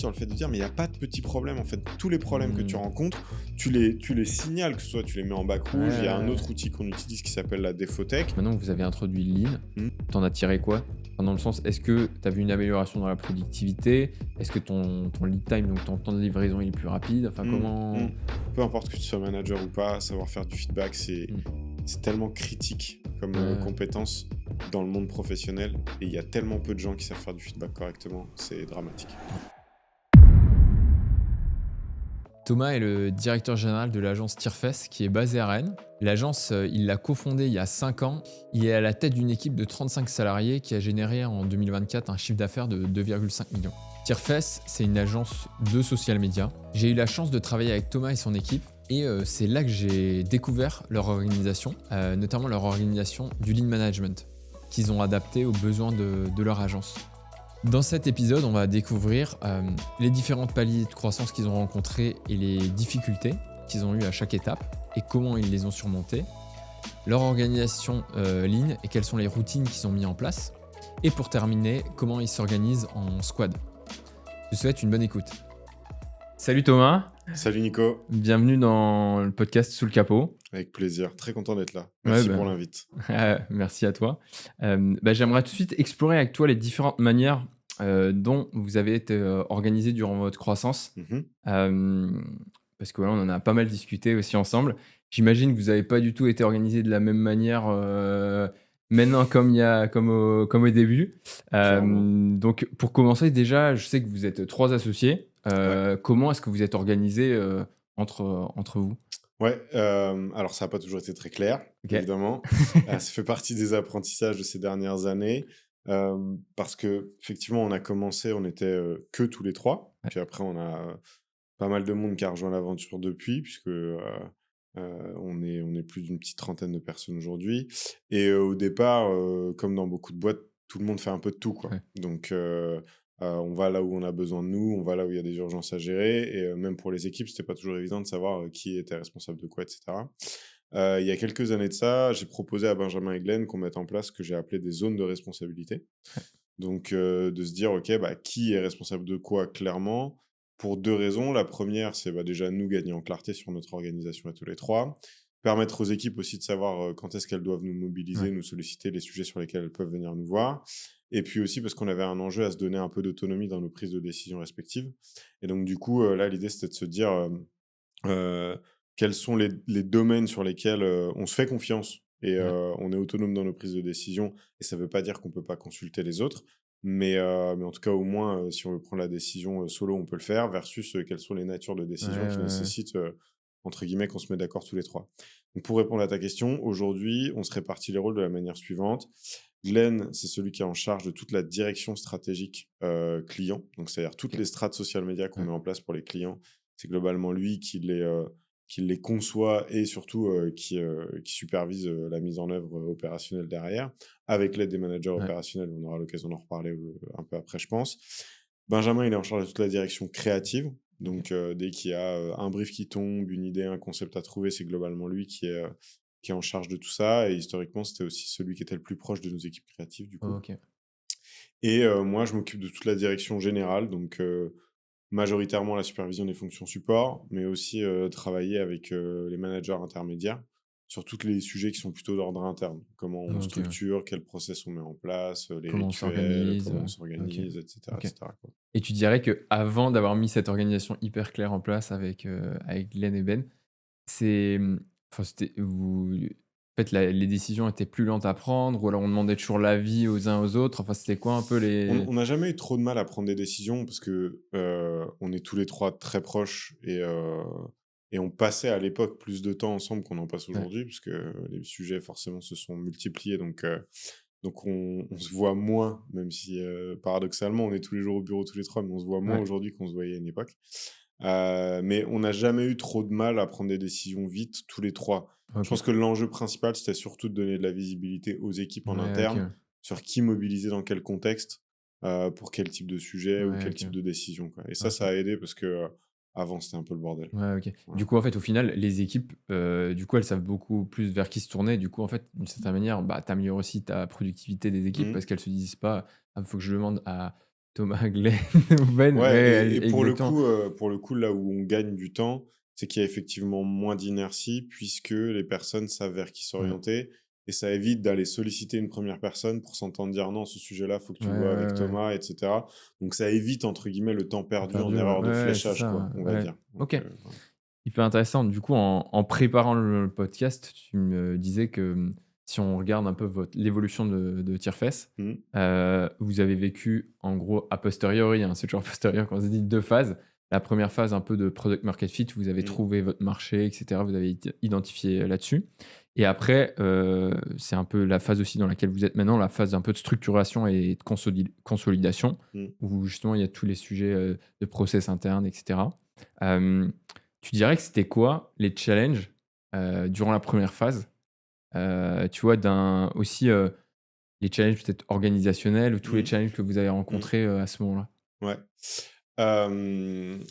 sur le fait de dire, mais il y a pas de petits problèmes, en fait. Tous les problèmes que tu rencontres, tu les signales, que ce soit tu les mets en bac Ouais, rouge. Il y a un ouais, autre ouais. outil qu'on utilise qui s'appelle la Défotech. Maintenant que vous avez introduit Lean, Mmh. t'en as tiré quoi? Enfin, dans le sens, est-ce que tu as vu une amélioration dans la productivité? Est-ce que ton lead time, donc ton temps de livraison, il est plus rapide? Enfin, Mmh, mmh. comment? Peu importe que tu sois manager ou pas, savoir faire du feedback, c'est Mmh. c'est tellement critique comme, Ouais, ouais. compétence dans le monde professionnel et il y a tellement peu de gens qui savent faire du feedback correctement, c'est dramatique. Thomas est le directeur général de l'agence Tirfes qui est basée à Rennes. L'agence, il l'a cofondée il y a 5 ans. Il est à la tête d'une équipe de 35 salariés qui a généré en 2024 un chiffre d'affaires de 2,5 millions. Tirfes, c'est une agence de social media. J'ai eu la chance de travailler avec Thomas et son équipe et c'est là que j'ai découvert leur organisation, notamment leur organisation du lean management qu'ils ont adapté aux besoins de leur agence. Dans cet épisode, on va découvrir les différentes paliers de croissance qu'ils ont rencontrés et les difficultés qu'ils ont eues à chaque étape et comment ils les ont surmontées, leur organisation Lean et quelles sont les routines qu'ils ont mis en place, et pour terminer, comment ils s'organisent en squad. Je te souhaite une bonne écoute. Salut Thomas, Salut Nico, bienvenue dans le podcast Sous le capot. avec plaisir, très content d'être là. Ouais, Merci pour ben, l'invite. merci à toi. J'aimerais tout de suite explorer avec toi les différentes manières dont vous avez été organisé durant votre croissance. Mmh. Parce que voilà, on en a pas mal discuté aussi ensemble. J'imagine que vous n'avez pas du tout été organisé de la même manière maintenant comme au début. Clairement. Donc pour commencer, déjà, je sais que vous êtes 3 associés. Ouais. Comment est-ce que vous êtes organisés entre vous? Ouais, alors ça a pas toujours été très clair, OK. évidemment. Ça fait partie des apprentissages de ces dernières années, parce qu'effectivement, on a commencé, on était, que tous les 3. Ouais. Puis après, on a pas mal de monde qui a rejoint l'aventure depuis, puisque, on est plus d'une petite trentaine de personnes aujourd'hui et au départ, comme dans beaucoup de boîtes, tout le monde fait un peu de tout, quoi. Ouais. Donc on va là où on a besoin de nous, on va là où il y a des urgences à gérer et même pour les équipes, c'était pas toujours évident de savoir, qui était responsable de quoi et cetera. Il y a quelques années de ça, j'ai proposé à Benjamin et Glenn qu'on mette en place ce que j'ai appelé des zones de responsabilité. Donc de se dire: «OK, bah, qui est responsable de quoi?» clairement, pour 2 raisons. La première, c'est, bah, déjà nous gagner en clarté sur notre organisation à tous les 3. Permettre aux équipes aussi de savoir, quand est-ce qu'elles doivent nous mobiliser, Ouais. nous solliciter, les sujets sur lesquels elles peuvent venir nous voir. Et puis aussi parce qu'on avait un enjeu à se donner un peu d'autonomie dans nos prises de décision respectives. Et donc du coup, là, l'idée, c'était de se dire, Heu, quels sont les domaines sur lesquels, on se fait confiance et Ouais. on est autonome dans nos prises de décision et ça veut pas dire qu'on peut pas consulter les autres. Mais en tout cas, au moins, si on veut prendre la décision, solo, on peut le faire versus, quelles sont les natures de Ouais, décisions ouais, qui ouais. nécessitent, entre guillemets, qu'on se mette d'accord tous les 3. Donc pour répondre à ta question, aujourd'hui, on se répartit les rôles de la manière suivante. Glenn, c'est celui qui est en charge de toute la direction stratégique, client, donc c'est-à-dire toutes OK. les strates social media qu'on Ouais. met en place pour les clients. C'est globalement lui qui les conçoit et surtout, qui supervise, la mise en œuvre, opérationnelle derrière, avec l'aide des managers Ouais. opérationnels. On aura l'occasion d'en reparler, un peu après, je pense. Benjamin, il est en charge de toute la direction créative. OK. Donc, dès qu'il y a, un brief qui tombe, une idée, un concept à trouver, c'est globalement lui qui est en charge de tout ça et historiquement, c'était aussi celui qui était le plus proche de nos équipes créatives, du coup. OK. Et moi, je m'occupe de toute la direction générale, donc majoritairement la supervision des fonctions support, mais aussi, travailler avec, les managers intermédiaires sur tous les sujets qui sont plutôt d'ordre interne. Comment on OK, ouais. structure, quel process on met en place, les Comment on rituels, s'organise, comment on OK. s'organise et OK. cetera, quoi. Et tu dirais qu'avant d'avoir mis cette organisation hyper claire en place avec Glenn et Ben, c'est, enfin c'était vous en fait la les décisions étaient plus lentes à prendre ou alors on demandait toujours l'avis aux uns aux autres? Enfin, c'était quoi un peu On les. on n'a jamais eu trop de mal à prendre des décisions parce que, on est tous les 3 très proches et on passait à l'époque plus de temps ensemble qu'on en passe Ouais, aujourd'hui puisque les sujets forcément se sont multipliés donc on se voit moins, même si, paradoxalement, on est tous les jours au bureau tous les 3, mais on se voit moins ouais, aujourd'hui qu'on se voyait à une époque. Mais on n'a jamais eu trop de mal à prendre des décisions vite tous les 3. Je OK. pense que l'enjeu principal, c'était surtout de donner de la visibilité aux équipes en Ouais, OK, interne, ouais. sur qui mobiliser dans quel contexte, pour quel type de sujet ou Ouais, quel OK, type de décision, quoi. Et ça OK. a aidé parce que, avant, c'était un peu le bordel. Ouais, OK. Du Voilà. coup, en fait, au final, les équipes, du coup, elles savent beaucoup plus vers qui se tourner. Du coup, en fait, d'une certaine manière, bah, tu améliores aussi ta productivité des équipes Mmh. parce qu'elles se disent pas: «Ah, faut que je demande à Thomas, Glenn ou Ben, ouais, Ouais, et exactement. pour le coup, là où on gagne du temps, c'est qu'il y a effectivement moins d'inertie puisque les personnes savent vers qui Ouais. s'orienter et ça évite d'aller solliciter une première personne pour s'entendre dire: «Non, ce sujet-là, faut que Ouais, tu le vois avec ouais, ouais. Thomas» et cetera. Donc ça évite entre guillemets «le temps Temps perdu en perdu, ouais. erreur Ouais, de ouais, c'est fléchage» quoi, ça, on va ouais. dire. Donc OK. voilà. Hyper intéressant. Du coup, en préparant le podcast, tu me disais que, si on regarde un peu votre l'évolution de Tierfest, Mmh, vous avez vécu en gros a posteriori, hein, c'est toujours a posteriori qu'on se dit 2 phases. La première phase un peu de product market fit, vous avez mmh, trouvé votre marché et cetera, vous avez identifié là-dessus et après, c'est un peu la phase aussi dans laquelle vous êtes maintenant, la phase un peu de structuration et de consolidation mmh. où justement il y a tous les sujets, de process interne et cetera. Hem, Tu dirais que c'était quoi les challenges, durant la première phase? Tu vois, d'un aussi, les challenges peut-être organisationnels ou tous les Mmh, challenges que vous avez mmh. rencontrés, à ce moment-là? Ouais.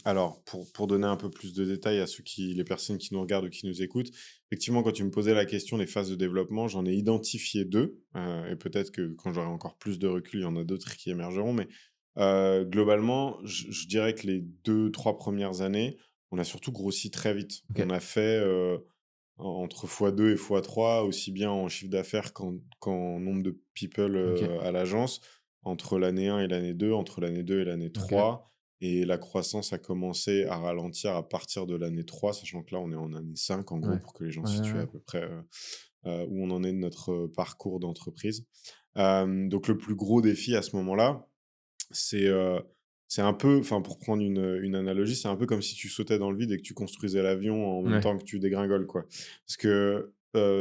Alors pour donner un peu plus de détails à les personnes qui nous regardent ou qui nous écoutent, effectivement, quand tu me posais la question des phases de développement, j'en ai identifié 2, et peut-être que quand j'aurai encore plus de recul, il y en a d'autres qui émergeront. Mais, globalement, je dirais que les 2 3 premières années, on a surtout grossi très vite. OK. On a fait, entre x2 et x3, aussi bien en chiffre d'affaires qu'en nombre de people, OK. à l'agence, entre l'année 1 et l'année 2, entre l'année 2 et l'année OK. 3. Et la croissance a commencé à ralentir à partir de l'année 3, sachant que là, on est en année 5, en gros, Ouais. pour que les gens Ouais, situent ouais, à peu près, où on en est de notre, parcours d'entreprise. Donc le plus gros défi à ce moment-là, c'est, c'est un peu, enfin, pour prendre une analogie, c'est un peu comme si tu sautais dans le vide et que tu construisais l'avion en ouais. même Ouais. temps que tu dégringoles, quoi. Parce que,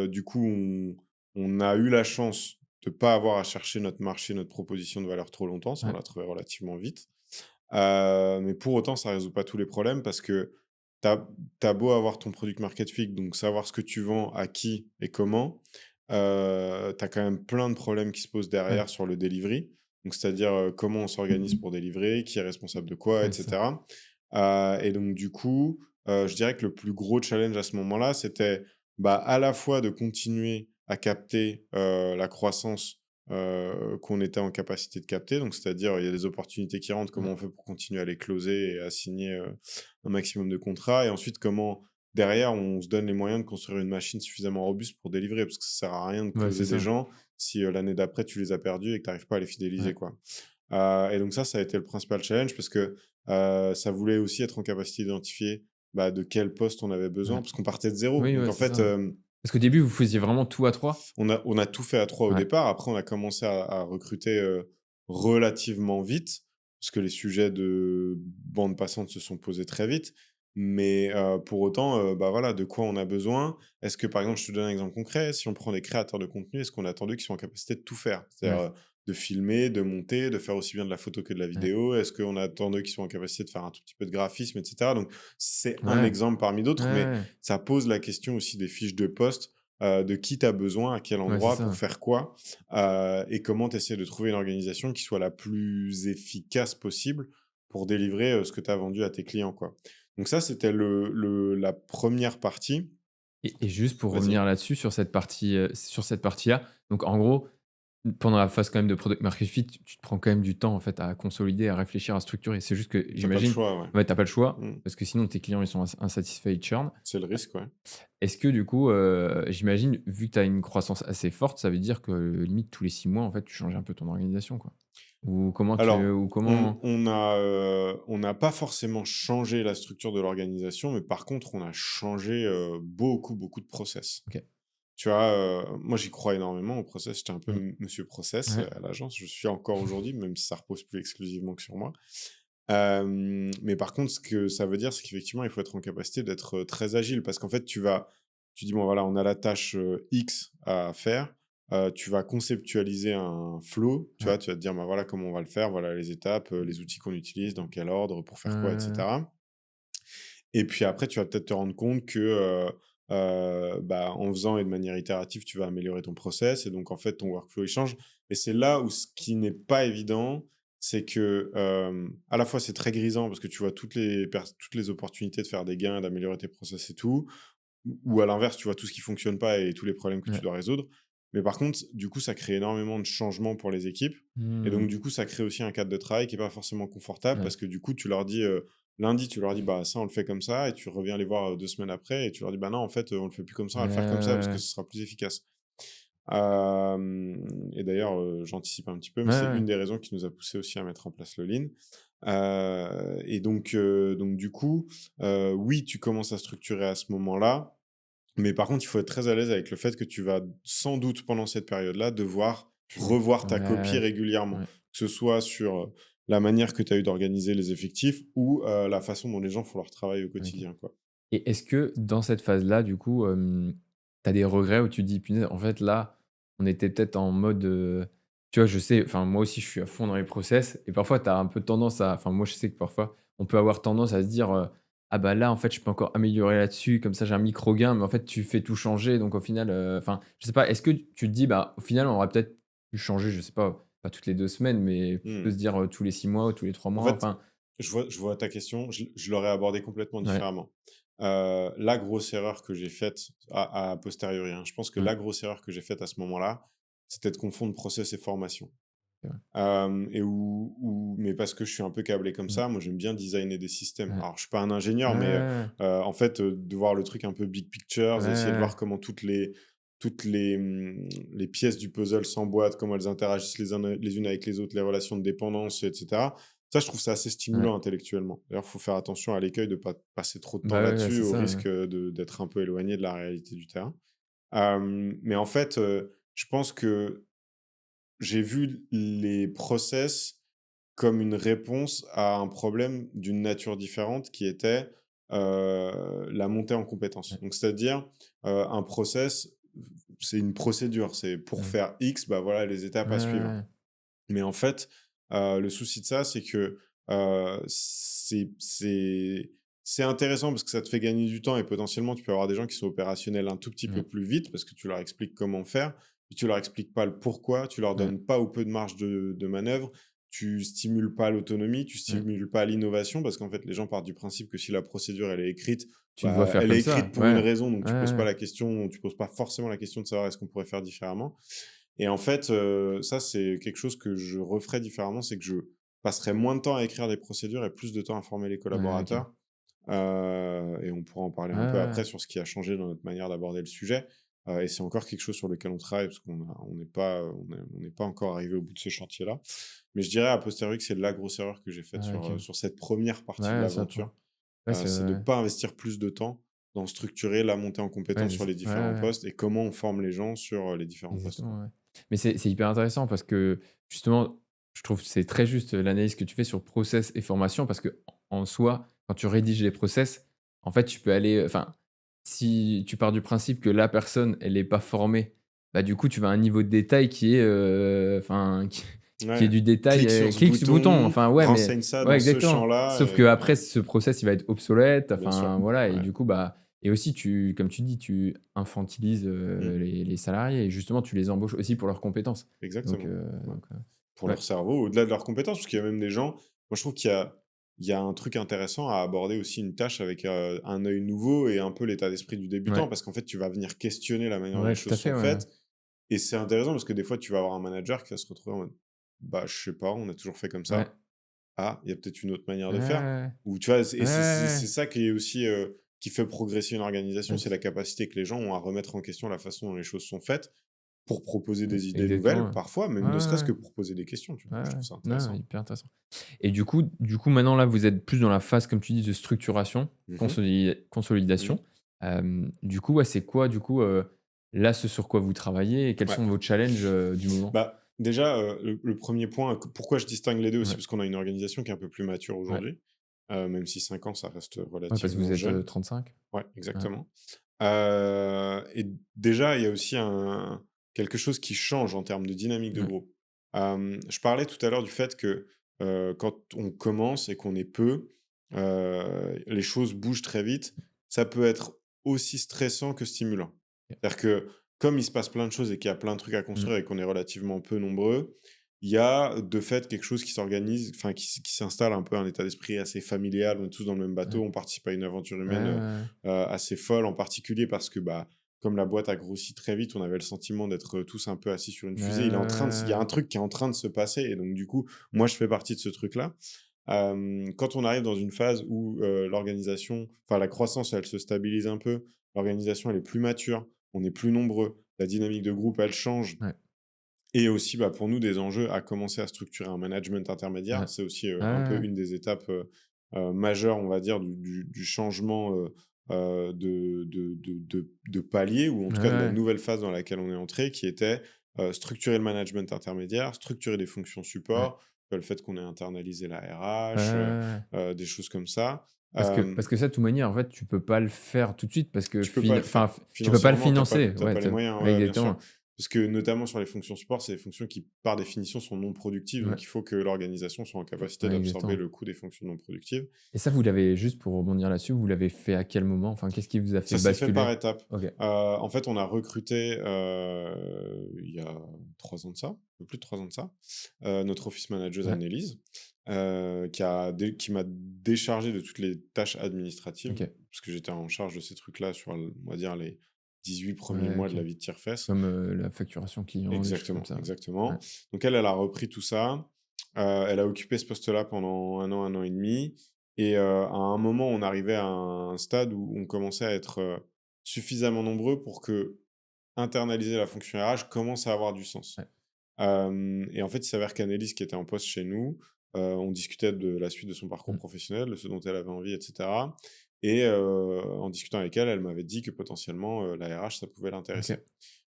du coup, on a eu la chance de pas avoir à chercher notre marché, notre proposition de valeur trop longtemps, ça, on Ouais. l'a trouvé relativement vite. Mais pour autant, ça résout pas tous les problèmes parce que tu as beau avoir ton product market fit, donc savoir ce que tu vends, à qui et comment, tu as quand même plein de problèmes qui se posent Ouais. derrière sur le delivery. Donc c'est-à-dire, comment on s'organise pour délivrer, qui est responsable de quoi, et Ouais, c'est ça. cetera. Et donc du coup, je dirais que le plus gros challenge à ce moment-là, c'était, bah, à la fois de continuer à capter, la croissance, qu'on était en capacité de capter. Donc c'est-à-dire, il y a des opportunités qui rentrent, comment Ouais. on fait pour continuer à les closer et à signer, un maximum de contrats? Et ensuite, comment derrière, on se donne les moyens de construire une machine suffisamment robuste pour délivrer? Parce que ça sert à rien de Ouais, c'est closer des ça. gens si, l'année d'après, tu les as perdus et que tu arrives pas à les fidéliser, Ouais. quoi. Et donc ça a été le principal challenge parce que, ça voulait aussi être en capacité d'identifier, bah, de quel poste on avait besoin, Ouais. parce qu'on partait de zéro. Oui, Donc ouais, en c'est fait, ça. Parce qu'au début, vous faisiez vraiment tout à 3. on a tout fait à 3 au Ouais. départ. Après, on a commencé à recruter, relativement vite, parce que les sujets de bande passante se sont posés très vite. Mais, pour autant, bah, voilà, de quoi on a besoin? Est-ce que, par exemple, je te donne un exemple concret, si on prend des créateurs de contenu, est-ce qu'on a attendu qu'ils soient en capacité de tout faire? C'est-à-dire, Ouais. de filmer, de monter, de faire aussi bien de la photo que de la Ouais. vidéo? Est-ce qu'on a attendu qu'ils soient en capacité de faire un tout petit peu de graphisme, et cetera? Donc c'est un Ouais. exemple parmi Ouais, d'autres, mais ouais. ça pose la question aussi des fiches de poste, de qui tu as besoin, à quel Ouais, c'est endroit, pour ça. faire quoi, et comment tu essaies de trouver une organisation qui soit la plus efficace possible pour délivrer, ce que tu as vendu à tes clients, quoi. Donc ça, c'était la première partie. Et juste pour Vas-y. revenir là-dessus, sur cette partie-là, donc en gros, pendant la phase quand même de product market fit, tu te prends quand même du temps en fait à consolider, à réfléchir, à structurer. C'est juste que Tu pas le j'imagine, choix, ouais. ouais, tu pas le choix Mmh. parce que sinon tes clients ils sont insatisfaits, ils churn. C'est le risque, ouais. Est-ce que du coup, j'imagine, vu que tu as une croissance assez forte, ça veut dire que limite tous les 6 mois en fait tu changes un peu ton organisation quoi? Alors, Ou comment on n'a pas forcément changé la structure de l'organisation, mais par contre, on a changé, beaucoup, beaucoup de process. OK. Tu vois, moi, j'y crois énormément au process. J'étais un peu Mmh. monsieur process, Ouais. à l'agence. Je suis encore aujourd'hui, même si ça repose plus exclusivement que sur moi. Mais par contre, ce que ça veut dire, c'est qu'effectivement, il faut être en capacité d'être, très agile parce qu'en fait, tu dis: «Bon, voilà, on a la tâche, X à faire». Tu vas conceptualiser un flow, tu Ouais. vois? Tu vas te dire: «Bah, voilà comment on va le faire, voilà les étapes, les outils qu'on utilise, dans quel ordre, pour faire quoi, et Heu, cetera». Et puis après, tu vas peut-être te rendre compte que, bah, en faisant et de manière itérative, tu vas améliorer ton process et donc en fait, ton workflow, il change. Et c'est là où ce qui n'est pas évident, c'est que, à la fois, c'est très grisant parce que tu vois toutes les opportunités de faire des gains, d'améliorer tes process et tout, ou à l'inverse, tu vois tout ce qui fonctionne pas et tous les problèmes que tu ouais. dois résoudre. Mais par contre, du coup, ça crée énormément de changements pour les équipes. Et donc, Mmh. du coup, ça crée aussi un cadre de travail qui est pas forcément confortable Ouais. parce que du coup, tu leur dis, lundi, tu leur dis: «Bah, ça, on le fait comme ça» et tu reviens les voir, 2 semaines après et tu leur dis: «Bah non, en fait, on le fait plus comme ça, on Ouais, va le faire comme ça parce que ouais, ce sera plus efficace». Et d'ailleurs, j'anticipe un petit peu, mais ouais. c'est Ouais, une des raisons qui nous a poussé aussi à mettre en place le Lean. Et donc du coup, oui, tu commences à structurer à ce moment-là, mais par contre, il faut être très à l'aise avec le fait que tu vas sans doute pendant cette période-là devoir revoir ta copie ouais, régulièrement. ouais. Que ce soit sur, la manière que tu as eu d'organiser les effectifs ou, la façon dont les gens font leur travail au OK. quotidien, quoi. Et est-ce que dans cette phase-là, du coup, tu as des regrets où tu te dis: «Punaise, en fait, là, on était peut-être en mode», tu vois, je sais, enfin, moi aussi, je suis à fond dans les process et parfois, tu as un peu tendance à, enfin, moi, je sais que parfois, on peut avoir tendance à se dire, «Ah bah, là, en fait, je peux encore améliorer là-dessus, comme ça, j'ai un micro gain», mais en fait, tu fais tout changer donc au final, enfin, je sais pas, est-ce que tu te dis: «Bah, au final, on aurait peut-être pu changer», je sais pas toutes les 2 semaines, mais plutôt Mmh. se dire, tous les 6 mois ou tous les 3 En mois, fait, enfin je vois ta question, je l'aurais abordée complètement ouais, différemment. La grosse erreur que j'ai faite à posteriori, hein, je pense que ouais, la grosse erreur que j'ai faite à ce moment-là, c'était de confondre process et formation. c'est vrai. Et où mais parce que je suis un peu câblé comme Mmh, ça, moi j'aime bien designer des systèmes. ouais. Alors je suis pas un ingénieur, mais, Ouais, en fait, de voir le truc un peu big picture, essayer de ouais, voir comment toutes les pièces du puzzle s'emboîtent, comment elles interagissent les unes avec les autres, les relations de dépendance et cetera. Ça, je trouve ça assez ouais. stimulant intellectuellement. D'ailleurs, il faut faire attention à l'écueil de pas passer trop de temps Bah, ouais, là-dessus, c'est au ça, ouais. risque, d'être un peu éloigné de la réalité du terrain. Mais en fait, je pense que j'ai vu les process comme une réponse à un problème d'une nature différente qui était, la montée en compétences. Ouais, Donc c'est-à-dire, un process, c'est une procédure, c'est pour ouais. faire X, bah, voilà les étapes Ouais, à ouais, suivre. ouais. Mais en fait, le souci de ça, c'est que, c'est intéressant parce que ça te fait gagner du temps et potentiellement tu peux avoir des gens qui sont opérationnels un tout petit peu Ouais, plus vite parce que tu leur expliques comment faire, mais tu leur expliques pas le pourquoi, tu leur ouais, donnes pas ou peu de marge de manœuvre, tu stimules pas l'autonomie, tu ouais. stimules pas l'innovation parce qu'en fait, les gens partent du principe que si la procédure, elle est écrite, Tu dois bah, faire elle est comme écrite ça. pour une Ouais. raison, donc Ouais, ouais. tu poses pas forcément la question de savoir est-ce qu'on pourrait faire différemment. Et en fait, ça, c'est quelque chose que je referais différemment, c'est que je passerais moins de temps à écrire des procédures et plus de temps à former les Ouais, OK. collaborateurs. Et on pourra en parler Ouais, un peu ouais, après sur ce qui a changé dans notre manière d'aborder le sujet. Et c'est encore quelque chose sur lequel on travaille parce qu'on n'est pas encore arrivé au bout de ce chantier-là. Mais je dirais a posteriori que c'est la grosse erreur que j'ai faite ouais, sur, OK. sur cette première partie de Ouais, c'est l'aventure. important. Ouais, c'est C'est de ne ouais, pas investir plus de temps dans structurer la montée en ouais, compétences c'est sur ça. les Ouais, différents ouais, ouais. postes et comment on forme les gens sur, les différents postes, quoi. Exactement, ouais. Mais c'est hyper intéressant parce que justement, je trouve que c'est très juste, l'analyse que tu fais sur process et formation parce que en soi, quand tu rédiges les process, en fait, tu peux aller, enfin, si tu pars du principe que la personne, elle est pas formée, bah, du coup, tu vas à un niveau de détail qui est, enfin, qui est Ouais, du détail, clique sur ce clique ce bouton, bouton, enfin, ouais, mais renseigne ça ouais, dans ce exactement. champ-là Sauf et ouais, qu'après ce process, il va être obsolète, bien sûr. enfin, voilà et Ouais. du coup, bah et aussi tu comme tu dis, tu infantilises, Mmh. les salariés et justement tu les embauches aussi pour leurs compétences. Donc Exactement. Ouais. Pour ouais, leur cerveau, au-delà de leurs compétences, parce qu'il y a même des gens moi je trouve qu'il y a un truc intéressant à aborder aussi une tâche avec, un œil nouveau et un peu l'état d'esprit du débutant. ouais, Parce qu'en fait, tu vas venir questionner la manière dont les ouais, tout choses à fait, sont ouais. faites et c'est intéressant parce que des fois, tu vas avoir un manager qui va se retrouver en mode: «Bah, je sais pas, on a toujours fait comme Ouais. ça. Ah, il y a peut-être une autre manière Ouais, de faire». ouais, Ou tu vois? ouais. Et Ouais, c'est ouais, ça qui est aussi, qui fait progresser une organisation, ouais. c'est la capacité que les gens ont à remettre en question la façon dont les choses sont faites pour proposer des idées Exactement, nouvelles, ouais. parfois, même Ouais, ne serait-ce ouais, que pour poser des questions, tu vois? ouais, Je ouais. trouve ça Non, intéressant. hyper intéressant et du coup, maintenant là, vous êtes plus dans la phase, comme tu dis, de structuration, Mmh. Mmh. consolidation. Du coup, ouais, c'est quoi, du coup, là, ce sur quoi vous travaillez et quels Ouais. sont vos challenges, du moment? Bah, déjà, le 1 point, pourquoi je distingue les 2 aussi? Ouais, Parce qu'on a une organisation qui est un peu plus mature ouais. aujourd'hui, même si 5 ans, ça reste Ouais, parce que vous relativement êtes, jeune. 35? Ouais, Ouais. exactement. Et déjà, il y a aussi quelque chose qui change en termes de dynamique de Ouais. groupe. Je parlais tout à l'heure du fait que, quand on commence et qu'on est peu, les choses bougent très vite. Ça peut être aussi stressant que stimulant. OK. C'est-à-dire que, comme il se passe plein de choses et qu'il y a plein de trucs à Mmh. construire et qu'on est relativement peu nombreux, il y a de fait quelque chose qui s'organise, enfin qui s'installe un peu un état d'esprit assez familial. On est tous dans le même Ouais. bateau, on participe à une aventure Ouais, ouais, humaine, ouais. assez folle, en particulier parce que, bah, comme la boîte a grossi très vite, on avait le sentiment d'être tous un peu assis sur une fusée. Il y a un Ouais. truc qui est en train de se passer et donc du coup, moi, je fais partie de ce truc-là. Quand on arrive dans une phase où, l'organisation enfin la croissance, elle se stabilise un peu, l'organisation, elle est plus mature, on est plus nombreux, la dynamique de groupe, elle change Ouais. et aussi, bah, pour nous, des enjeux à commencer à structurer un management Ouais. intermédiaire. C'est aussi, un peu Ouais. une des étapes, majeures, on va dire, du changement, de palier ou en Ouais, tout cas de la ouais. nouvelle phase dans laquelle on est entré qui était, structurer le management intermédiaire, structurer des fonctions Ouais. support, le fait qu'on ait internalisé la Ouais, RH, ouais. des choses comme ça. Parce que ça, de toute manière, en fait, tu peux pas le faire tout de suite parce que Tu peux pas le enfin, faire. tu peux pas le Financièrement, financer. tu Ouais, pas les moyens, ouais, ouais, bien sûr. exactement. Parce que notamment sur les fonctions support, c'est des fonctions qui, par définition, sont non productives, Ouais, donc il faut que l'organisation soit en capacité ouais, d'absorber exactement. le coût des fonctions non productives. Et ça, vous l'avez juste pour rebondir là-dessus, vous l'avez fait à quel moment? Enfin, qu'est-ce qui vous a fait Ça s'est fait par basculer? étapes. OK. En fait, on a recruté, il y a 3 ans de ça, un peu plus de 3 ans de ça, notre office manager Ouais, Annelise, qui m'a déchargé de toutes les tâches administratives, OK. parce que j'étais en charge de ces trucs-là sur on va dire les 18 premiers Ouais, mois de OK. la vie de Tierfess. Comme, la facturation client, des choses comme Exactement, ça. Ouais. exactement. Donc elle, elle a repris tout ça. Elle a occupé ce poste-là pendant un an et demi et à un moment, on arrivait à un stade où on commençait à être, suffisamment nombreux pour que internaliser la fonction RH commence à avoir du sens. Ouais. Et en fait, il s'avère qu'Annelise, qui était en poste chez nous, on discutait de la suite de son parcours Mmh. professionnel, de ce dont elle avait envie et cetera et en discutant avec elle, elle m'avait dit que potentiellement, la RH, ça pouvait OK. l'intéresser.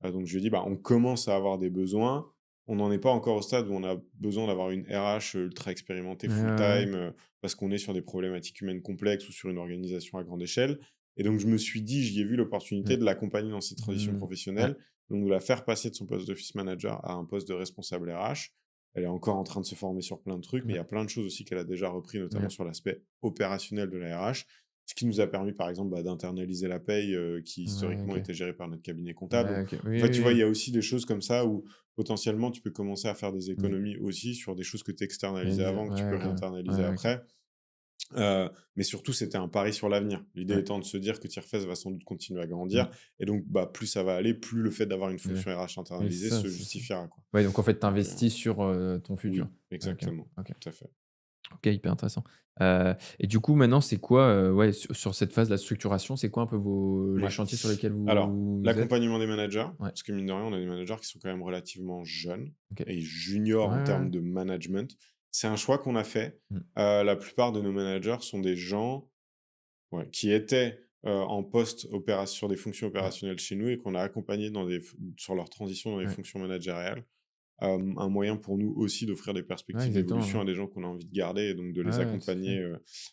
Donc je lui ai dit: «Bah, on commence à avoir des besoins. On n'en est pas encore au stade où on a besoin d'avoir une RH, ultra expérimentée Ouais, ouais, full ouais. time, parce qu'on est sur des problématiques humaines complexes ou sur une organisation à grande échelle» et donc je me suis dit j'y ai vu l'opportunité Mmh. de l'accompagner dans cette transition Mmh. Ouais. professionnelle, donc de la faire passer de son poste d'office manager à un poste de responsable RH. Elle est encore en train de se former sur plein de trucs, mais il y Ouais. a plein de choses aussi qu'elle a déjà repris, notamment Ouais. sur l'aspect opérationnel de la RH. Ce qui nous a permis, par exemple, bah, d'internaliser la paye, qui Ouais, historiquement OK. était gérée par notre cabinet comptable. Ouais, OK. En Oui, fait, oui, tu vois, il y oui. a aussi des choses comme ça où potentiellement tu peux commencer à faire des Mmh. économies aussi sur des choses que tu externalisais Exa avant, que tu peux Ouais, OK. réinternaliser Ouais, OK. après. Mais surtout, c'était un pari sur l'avenir. L'idée Ouais. étant de se dire que Tierfest va sans doute continuer à Mmh. grandir et donc bah, plus ça va aller, plus le fait d'avoir une Ouais. fonction RH Oui, internalisée c'est ça, se c'est ça. justifiera, quoi. Ouais, donc en fait, tu Donc investis sur, ton futur. oui, OK, exactement, OK. tout à fait. OK, hyper intéressant. Et du coup, maintenant, c'est quoi, ouais, sur cette phase de la structuration, c'est quoi un peu les Ouais. chantiers sur lesquels Alors, vous êtes? l'accompagnement des managers, Ouais, parce que mine de rien, on a des managers qui sont quand même relativement jeunes OK. et juniors Ouais, en ouais, ouais. termes de management. C'est un choix qu'on a fait. Mmh. La plupart de nos managers sont des gens, ouais, qui étaient, en poste sur des fonctions Ouais, opérationnelles chez nous et qu'on a accompagnés sur leur transition dans les ouais. fonctions managériales. Un moyen pour nous aussi d'offrir des Ouais, perspectives exactement, d'évolution ouais. à des gens qu'on a envie de garder et donc de Ouais, les ouais, tout à fait. accompagner,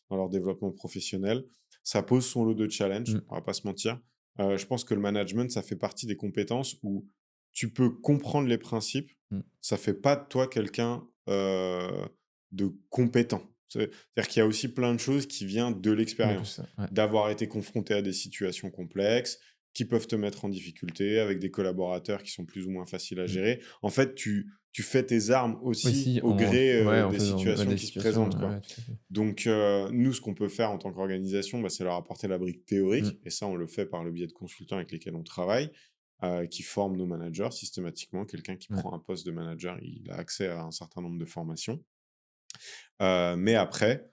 dans leur développement professionnel. Ça pose son lot de challenges, Mmh. on va pas se mentir. Je pense que le management, ça fait partie des compétences où tu peux comprendre les principes, Mmh. ça fait pas de toi quelqu'un, de compétent. C'est-à-dire qu'il y a aussi plein de choses qui viennent de Ouais, tout l'expérience, ça, ouais. d'avoir été confronté à des situations complexes, qui peuvent te mettre en difficulté avec des collaborateurs qui sont plus ou moins faciles à Mmh. gérer. En fait, tu fais tes armes aussi Aussi au gré, en des faisant, ouais, situations des qui se situations, présentent, ouais, quoi. ouais, tout à fait. Donc, nous, ce qu'on peut faire en tant qu'organisation, bah, c'est leur apporter la brique Mmh. théorique et ça, on le fait par le biais de consultants avec lesquels on travaille, qui forment nos managers systématiquement. Quelqu'un qui Ouais, prend un poste de manager, il a accès à un certain nombre de formations. Mais après,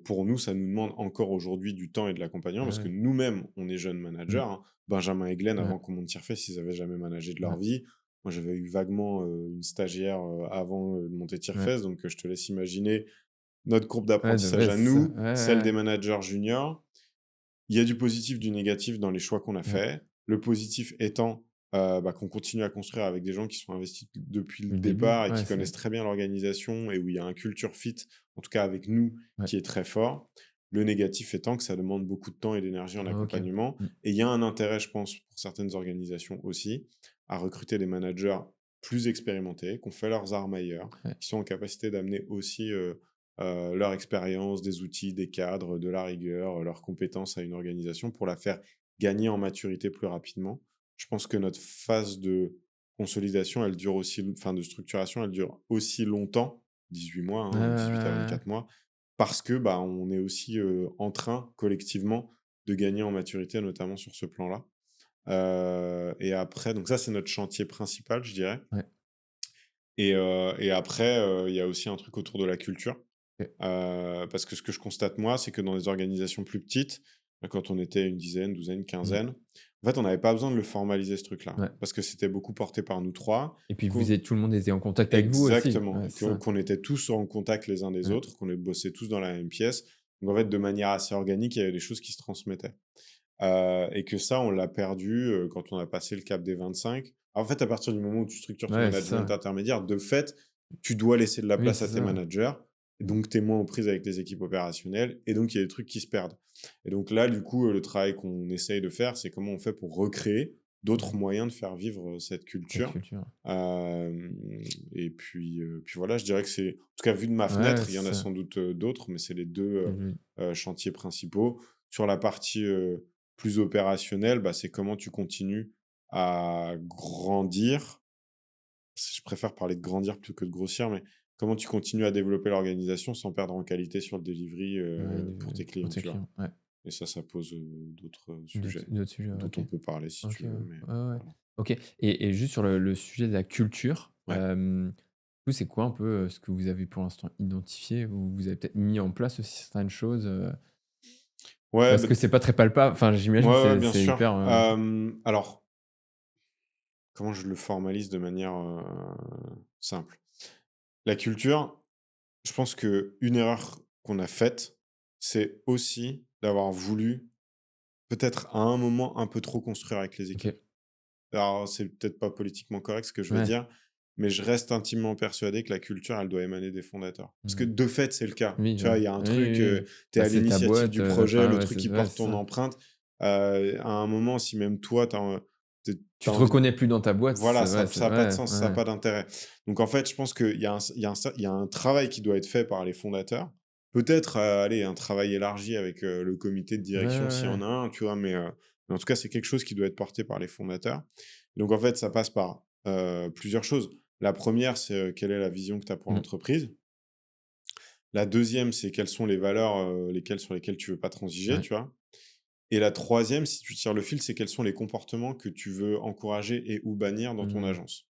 pour nous, ça nous demande encore aujourd'hui du temps et de l'accompagnement ouais, parce que ouais. nous-mêmes, on est jeunes managers, Mmh. hein. Benjamin et Glenn, Ouais, avant qu'on monte Tierfest, ils avaient jamais managé de leur ouais, vie. Moi, j'avais eu vaguement, une stagiaire, avant, de monter ouais. Tierfest, donc je te laisse imaginer notre courbe Ouais, d'apprentissage ouais, à c'est ça. nous, Ouais, celle des ouais, managers juniors. Il y a du positif, du négatif dans les choix qu'on a ouais. faits. Le positif étant, bah, qu'on continue à construire avec des gens qui sont investis depuis le Le début, départ et qui ouais, connaissent c'est très bien l'organisation et où il y a un culture fit, en tout cas avec nous, ouais. qui est très fort. Le négatif étant que ça demande beaucoup de temps et d'énergie en OK. accompagnement Mmh. et il y a un intérêt, je pense, pour certaines organisations aussi, à recruter des managers plus expérimentés, qui ont fait leurs armes ailleurs, Ouais. qui sont en capacité d'amener aussi, leur expérience, des outils, des cadres, de la rigueur, leurs compétences à une organisation pour la faire gagner en maturité plus rapidement. Je pense que notre phase de consolidation, elle dure aussi, enfin de structuration, elle dure aussi longtemps, 18 mois, Ouais, ouais, hein, 18 à ouais, ouais. 24 mois, parce que bah, on est aussi en train collectivement de gagner en maturité, notamment sur ce plan-là. Et après, donc ça, c'est notre chantier principal, je dirais. Ouais. Et après, il y a aussi un truc autour de la culture. OK. Parce que ce que je constate moi, c'est que dans les organisations plus petites, quand on était une dizaine, douzaine, Mmh. quinzaine, en fait, on n'avait pas besoin de le formaliser ce truc-là. Ouais. Parce que c'était beaucoup porté par nous 3. Et puis qu'on tout le monde était en contact avec vous aussi. Exactement, Ouais, et c'est ça. qu'on était tous en contact les uns des Ouais. autres, qu'on bossait tous dans la même pièce. Donc en fait, de manière assez organique, il y avait des choses qui se transmettaient. Et que ça, on l'a perdu, quand on a passé le cap des 25. En fait, à partir du moment où tu structures ton Ouais, c'est management ça. intermédiaire, de fait, tu dois laisser de la Oui, place c'est à tes ça. managers, et donc tu es moins aux prises avec les équipes opérationnelles, et donc il y a des trucs qui se perdent. Et donc là, du coup, le travail qu'on essaye de faire, c'est comment on fait pour recréer d'autres Mmh. moyens de faire vivre, cette Cette culture. culture. Hem Et puis voilà, je dirais que c'est, en tout cas vu de ma Ouais, fenêtre, il y c'est en a ça. sans doute, d'autres, mais c'est les 2 Mmh. chantiers principaux. Sur la partie, plus opérationnelle, bah, c'est comment tu continues à grandir. Je préfère parler de grandir plutôt que de grossir, mais comment tu continues à développer l'organisation sans perdre en qualité sur le delivery, Ouais, pour tes pour clients, tes tu vois? clients. Ouais. Et ça pose, d'autres, sujets D'autres sujets, dont OK. on peut parler si OK, tu ouais. veux, mais Ouais, ouais. voilà. OK, et juste sur le sujet de la culture, Ouais. du coup, c'est quoi un peu, ce que vous avez pour l'instant identifié? Vous avez peut-être mis en place aussi certaines choses, Ouais, parce bah, que c'est pas très palpable, enfin, j'imagine ouais, ouais, c'est bien c'est hyper, sûr. Alors, comment je le formalise de manière, simple? La culture, je pense qu'une erreur qu'on a faite, c'est aussi d'avoir voulu, peut-être à un moment, un peu trop construire avec les équipes. OK. Alors, c'est peut-être pas politiquement correct ce que je vais Ouais. dire, mais je reste intimement persuadé que la culture, elle doit émaner des fondateurs. Parce que Mmh. de fait, c'est le cas. Oui, Tu ouais. vois, il y a un Oui, truc, oui, oui. tu es Bah, à c'est ta l'initiative boîte, du projet, enfin, le ouais, truc c'est qui ouais, porte c'est ton ça. empreinte. À un moment, si même toi, tu Tu as te envie de, reconnais plus dans ta boîte, voilà, c'est ouais, ça c'est a pas de ouais, sens, ça a ouais, pas d'intérêt. Donc en fait, je pense qu'il y a un travail qui doit être fait par les fondateurs. Peut-être, allez, un travail élargi avec, le comité de ouais, ouais, direction s'il y en ouais. a un, tu vois? Mais en tout cas, c'est quelque chose qui doit être porté par les fondateurs. Donc en fait, ça passe par, plusieurs choses. La première, c'est, quelle est la vision que tu as pour Mmh. l'entreprise? La deuxième, c'est quelles sont les valeurs, sur lesquelles tu veux pas transiger, Ouais. tu vois? Et la troisième, si tu tires le fil, c'est quels sont les comportements que tu veux encourager et ou bannir dans ton Mmh. agence.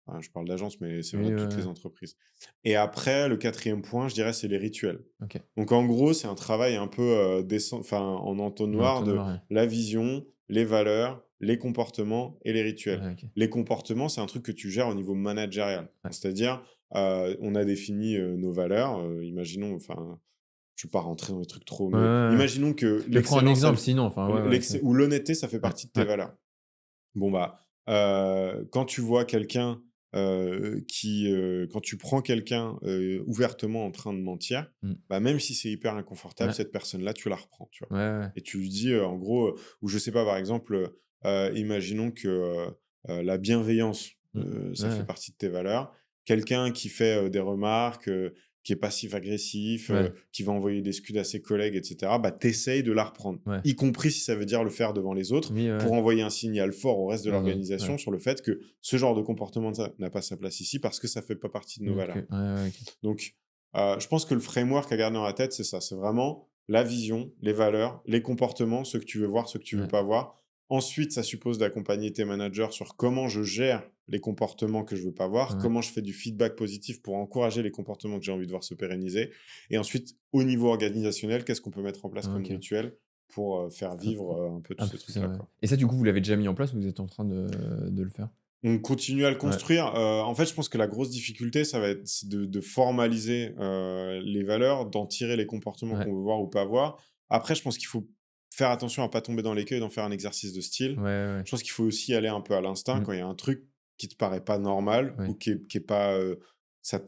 Enfin, je parle d'agence, mais c'est vrai Oui, de ouais, toutes les ouais. entreprises. Et après, le quatrième point, je dirais, c'est les rituels. OK. Donc en gros, c'est un travail un peu, enfin, en entonnoir de L'entonnoir, ouais. la vision, les valeurs, les comportements et les rituels. Ouais, OK. Les comportements, c'est un truc que tu gères au niveau managérial. Ouais. C'est-à-dire, on a défini, nos valeurs, imaginons, enfin, je ne vais pas rentrer dans les trucs trop, Ouais, ouais, mais ouais. imaginons que Mais prends un l'excellence, exemple elle sinon, enfin, ouais, ouais, c'est ou l'honnêteté, ça fait ouais, partie de tes ouais. valeurs. Bon, bah, quand tu vois quelqu'un, quand tu prends quelqu'un, ouvertement en train de mentir, Mmh. bah, même si c'est hyper inconfortable, Ouais. cette personne-là, tu la reprends, tu vois? Ouais, ouais. Et tu lui dis, en gros, ou je sais pas, par exemple, imaginons que, la bienveillance, Mmh. Ouais, ça fait ouais. partie de tes valeurs. Quelqu'un qui fait, des remarques, qui est passif-agressif, Ouais, qui va envoyer des scuds à ses collègues et cetera, bah, tu de la reprendre. ouais. Y compris si ça veut dire le faire devant les autres, Oui, ouais, pour ouais. envoyer un signal fort au reste de Aux autres, ouais. l'organisation sur le fait que ce genre de comportement ça n'a pas sa place ici parce que ça fait pas partie de nos OK. valeurs. Ouais, ouais, OK. Donc, je pense que le framework à garder dans la tête, c'est ça. C'est vraiment la vision, les valeurs, les comportements, ce que tu veux voir, ce que tu veux Ouais, pas voir. Ensuite, ça suppose d'accompagner tes managers sur comment je gère les comportements que je veux pas voir, ouais. comment je fais du feedback positif pour encourager les comportements que j'ai envie de voir se pérenniser. Et ensuite, au niveau organisationnel, qu'est-ce qu'on peut mettre en place comme OK. rituel pour, faire Faire vivre, un peu tous un ces peu tout ça, trucs-là, ouais. quoi. Et ça, du coup, vous l'avez déjà mis en place ou vous êtes en train de le faire? On continue à le Ouais, construire. En fait, je pense que la grosse difficulté, ça va être c'est de formaliser, les valeurs, d'en tirer les comportements ouais, qu'on veut voir ou pas voir. Après, je pense qu'il faut faire attention à pas tomber dans l'écueil, d'en faire un exercice de ouais, style. ouais, ouais. Je pense qu'il faut aussi aller un peu à l'instinct Mmh. quand il y a un truc qui te paraît pas normal ou Ouais. qui est pas, ça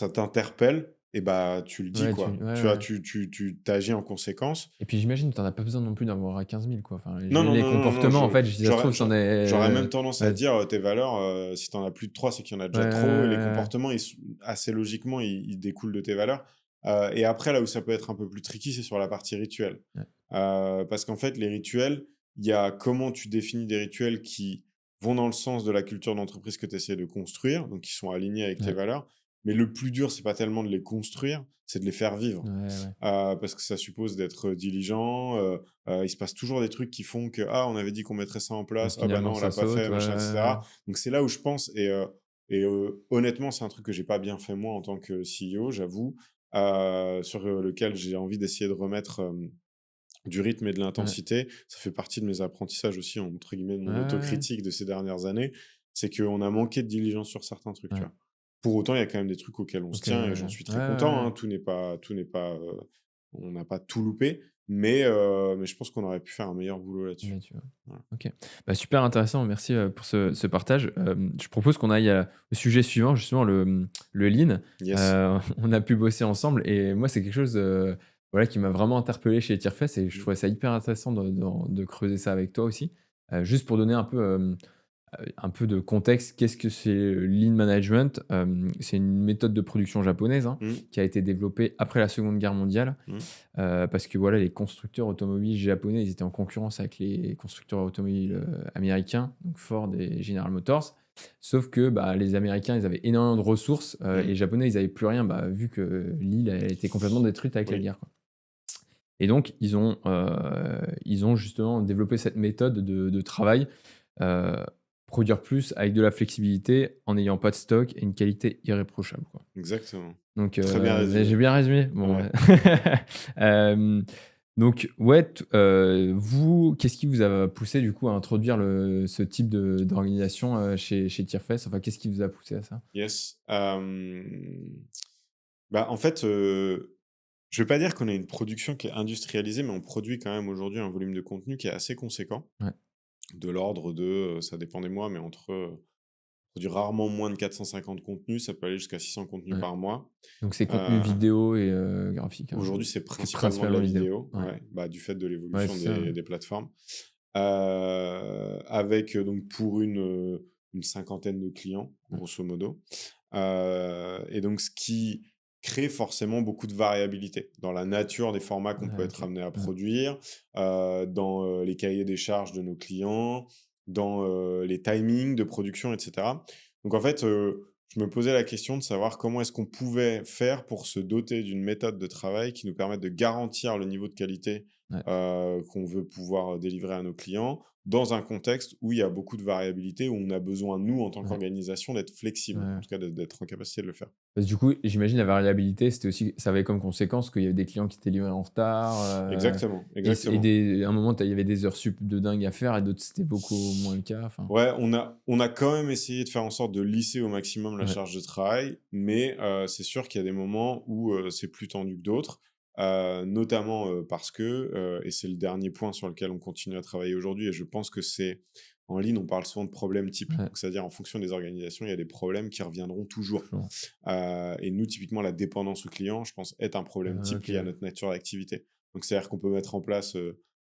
t'interpelle et bah, tu le dis, Ouais, tu ouais, quoi. Tu vois? ouais. Tu agis en conséquence. Et puis j'imagine que tu en as pas besoin non plus d'avoir 15 000 quoi. Enfin, Non, non, les non, non, non, comportements, en fait, si ça se trouve, c'en j'aurais est même tendance à ouais, dire, tes valeurs, si tu en as plus de 3, c'est qu'il y en a ouais, déjà ouais, trop, et les ouais, comportements, assez logiquement, ils découlent de tes valeurs. Et après, là où ça peut être un peu plus tricky, c'est sur la partie rituel. ouais, ouais, Parce qu'en fait, les rituels, il y a comment tu définis des rituels qui vont dans le sens de la culture d'entreprise que tu essaies de construire, donc qui sont alignés avec tes ouais. valeurs. Mais le plus dur, c'est pas tellement de les construire, c'est de les faire vivre. Ouais, ouais. Parce que ça suppose d'être diligent. Il se passe toujours des trucs qui font que «Ah, on avait dit qu'on mettrait ça en Donc place. Ah bah finalement, non, on l'a ça pas saute. fait», Ouais, machin, et ouais, ouais. cetera. Donc c'est là où je pense honnêtement, c'est un truc que j'ai pas bien fait moi en tant que CEO, j'avoue, sur, lequel j'ai envie d'essayer de remettre, du rythme et de Ouais. l'intensité. Ça fait partie de mes apprentissages aussi, entre guillemets, de Ouais, mon ouais, autocritique de ces dernières années. C'est qu'on a manqué de diligence sur certains trucs, ouais. tu Ouais. vois? Pour autant, il y a quand même des trucs auxquels on se OK, tient et ouais. j'en suis Ouais, très content, ouais, hein. Tout n'est pas, on n'a pas tout loupé, mais je pense qu'on aurait pu faire un meilleur boulot là-dessus. mais tu vois? Voilà. OK. Bah, super intéressant, merci, pour ce partage. Je propose qu'on aille, au sujet suivant, justement le lean. Yes. On a pu bosser ensemble et moi, c'est quelque chose, voilà, qui m'a vraiment interpellé chez Tierfest et je Mmh. trouvais ça hyper intéressant de creuser ça avec toi aussi. Juste pour donner un peu de contexte, qu'est-ce que c'est le lean management? C'est une méthode de production japonaise, hein, Mmh. qui a été développée après la Seconde Guerre mondiale. Mmh. Parce que voilà, les constructeurs automobiles japonais, ils étaient en concurrence avec les constructeurs automobiles, américains, donc Ford et General Motors. Sauf que, bah, les Américains, ils avaient énormément de ressources, et Mmh. les Japonais, ils avaient plus rien, bah, vu que l'île a été complètement détruite avec la Oui. guerre, quoi. Et donc ils ont justement développé cette méthode de travail, heu, produire plus avec de la flexibilité en n'ayant pas de stock et une qualité irréprochable, quoi. Exactement. Donc, Très bien beh, résumé. j'ai bien résumé? Bon, Ouais. ouais. Hem, donc ouais, vous, qu'est-ce qui vous a poussé du coup à introduire ce type d'organisation, chez Tierfest? Enfin, qu'est-ce qui vous a poussé à ça? Yes. Bah, en fait, je vais pas dire qu'on a une production qui est industrialisée, mais on produit quand même aujourd'hui un volume de contenu qui est assez conséquent. Ouais. De l'ordre de, ça dépend des mois, mais on produit rarement moins de 450 contenus, ça peut aller jusqu'à 600 contenus Ouais. par mois. Donc c'est contenu Heu, vidéo et graphique, hein? Aujourd'hui, c'est Que principalement de la principalement vidéo? vidéo, Ouais. ouais, bah, du fait de Ouais, l'évolution c'est ça, ouais. des plateformes. Avec, donc pour une cinquantaine de clients, Ouais. grosso modo. Et donc ce qui crée forcément beaucoup de variabilité dans la nature des formats qu'on peut Ah être OK. amené à Ouais. produire, dans, les cahiers des charges de nos clients, dans, les timings de production et cetera. Donc en fait, je me posais la question de savoir comment est-ce qu'on pouvait faire pour se doter d'une méthode de travail qui nous permette de garantir le niveau de qualité, Ouais. qu'on veut pouvoir délivrer à nos clients, dans un contexte où il y a beaucoup de variabilité, où on a besoin, nous, en tant Ouais. qu'organisation, d'être Ouais, flexible, en ouais. tout cas d'être en capacité de le faire. Parce que du coup, j'imagine la variabilité, c'était aussi ça avait comme conséquence qu'il y avait des clients qui étaient livrés en retard, Exactement, et exactement. à un moment, il y avait des heures sup de dingue à faire et d'autres, c'était beaucoup moins le cas, enfin. Ouais, on a quand même essayé de faire en sorte de lisser au maximum la Ouais, charge de travail, mais c'est sûr qu'il y a des moments où, c'est plus tendu que d'autres, notamment, parce que, et c'est le dernier point sur lequel on continue à travailler aujourd'hui et je pense que c'est en ligne, on parle souvent de problèmes types. ouais, Donc c'est-à-dire en fonction des organisations, il y a des problèmes qui reviendront toujours. toujours. Et nous, typiquement, la dépendance au client, je pense, est un problème type OK, lié à ouais. notre nature d'activité. Donc c'est-à-dire qu'on peut mettre en place,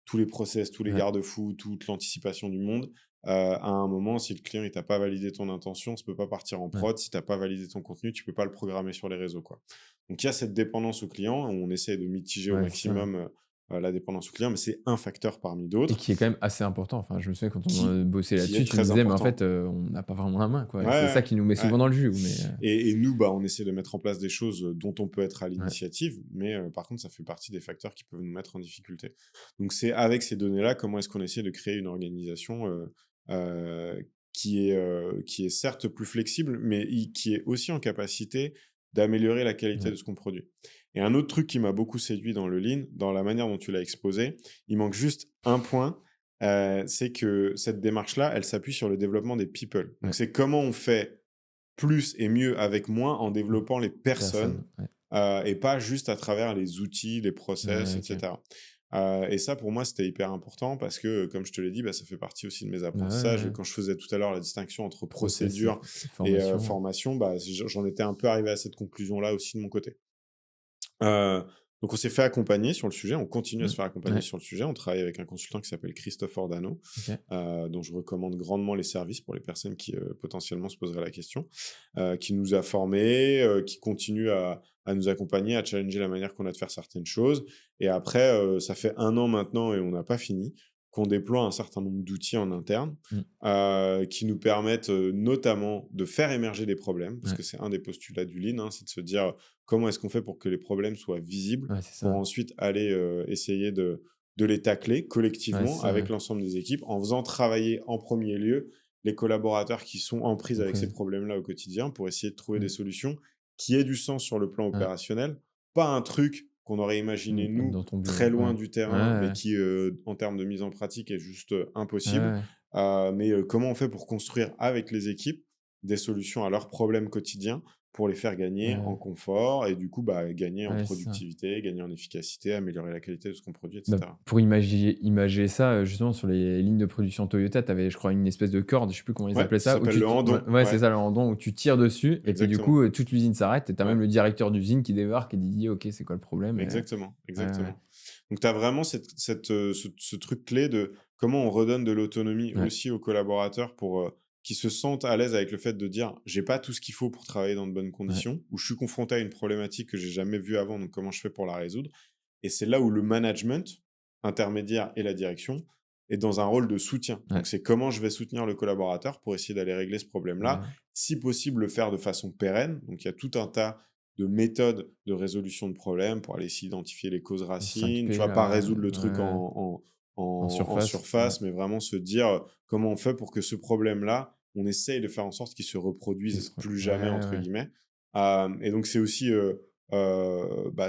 tous les process, tous les Ouais, garde-fous, toute l'anticipation du monde. À un moment, si le client il t'a pas validé ton intention, ça peut pas partir en ouais. prod. Si tu pas validé ton contenu, tu peux pas le programmer sur les réseaux, quoi. Donc il y a cette dépendance au client, on essaie de mitiger au Ouais, c'est ça, ouais. maximum, la dépendance au client, mais c'est un facteur parmi Et d'autres qui est quand même assez important. Enfin, je me souviens quand on, qui bossait qui là-dessus, est tu me très disais: «Mais en fait, important. on n'a pas vraiment la main, quoi», Ouais, et c'est ça ouais, qui nous met ouais. souvent dans le jus, mais Et nous, bah, on essaie de mettre en place des choses, dont on peut être à ouais, l'initiative, mais par contre, ça fait partie des facteurs qui peuvent nous mettre en difficulté. Donc c'est avec ces données-là, comment est-ce qu'on essaie de créer une organisation, qui est certes plus flexible, mais qui est aussi en capacité d'améliorer la qualité ouais, de ce qu'on produit. Et un autre truc qui m'a beaucoup séduit dans le lean, dans la manière dont tu l'as exposé, il manque juste un point, c'est que cette démarche-là, elle s'appuie sur le développement des people. Donc ouais. c'est comment on fait plus et mieux avec moins en Mmh. développant les personnes, Personne, ouais. et pas juste à travers les outils, les process Ouais, et OK. cetera. Et ça pour moi, c'était hyper important parce que, comme je te l'ai dit, bah, ça fait partie aussi de mes Ouais, ouais, apprentissages. ouais. Quand je faisais tout à l'heure la distinction entre Process procédure et et formation. formation, bah, j'en étais un peu arrivé à cette conclusion-là aussi de mon côté. Heu, donc on s'est fait accompagner sur le sujet, on continue à Mmh. se faire accompagner Ouais, sur le sujet. On travaille avec un consultant qui s'appelle Christophe Ordano, OK. dont je recommande grandement les services pour les personnes qui, potentiellement se poseraient la question, qui nous a formés, qui continue à nous accompagner, à challenger la manière qu'on a de faire certaines choses et après, ça fait 1 an maintenant et on n'a pas fini. qu'on déploie un certain nombre d'outils en interne Mmh. qui nous permettent notamment de faire émerger des problèmes, parce Ouais. que c'est un des postulats du Lean, hein, c'est de se dire comment est-ce qu'on fait pour que les problèmes soient visibles, Ouais, c'est pour ça. ensuite aller essayer de les tacler Ouais, collectivement c'est ça, ouais. avec l'ensemble des équipes, en faisant travailler en premier lieu les collaborateurs qui sont en prise avec ces Compris. problèmes-là au quotidien pour essayer de trouver des Mmh. solutions qui aient du sens sur le plan Ouais. opérationnel, pas un truc qu'on aurait imaginé nous Dans ton très bureau, loin ouais. du Ouais, terrain, mais ouais, qui en termes de mise en pratique est juste ouais, impossible. ouais. Mais comment on fait pour construire avec les équipes des solutions à leurs problèmes quotidiens pour les faire gagner en Ouais, confort et du coup gagner en ouais, c'est ça. productivité, gagner en efficacité, améliorer la qualité de ce qu'on produit, Bah, etc. pour imager ça, justement sur les lignes de production Toyota, tu avais je crois une espèce de corde, je sais plus comment ils Ouais, appelaient ça ça, où s'appelle le ouais, handon. ouais, c'est Ouais, ça le handon où tu tires dessus et puis du exactement. coup, toute l'usine s'arrête et tu as Ouais. même le directeur d'usine qui débarque et qui dit: «OK, c'est quoi le problème?» et Exactement, ouais, ouais, exactement. Donc tu as vraiment ce truc clé de comment on redonne de l'autonomie ouais, aussi aux collaborateurs pour, qu'ils se sentent à l'aise avec le fait de dire: «J'ai pas tout ce qu'il faut pour travailler dans de bonnes ouais, conditions» ou «Je suis confronté à une problématique que j'ai jamais vue avant, donc comment je fais pour la résoudre?» Et c'est là où le management intermédiaire et la direction est dans un rôle de soutien. ouais, Donc c'est comment je vais soutenir le collaborateur pour essayer d'aller régler ce problème-là, ouais. si possible le faire de façon pérenne. Donc il y a tout un tas de méthodes de résolution de problèmes pour aller s'identifier les causes Le racines, tu 5P vois? Pas là, résoudre le truc ouais, en en surface, ouais, surface, mais vraiment se dire, comment on fait pour que ce problème-là, on essaye de faire en sorte qu'il se qui se reproduise re «plus jamais» ouais, entre ouais, guillemets. Et donc c'est aussi,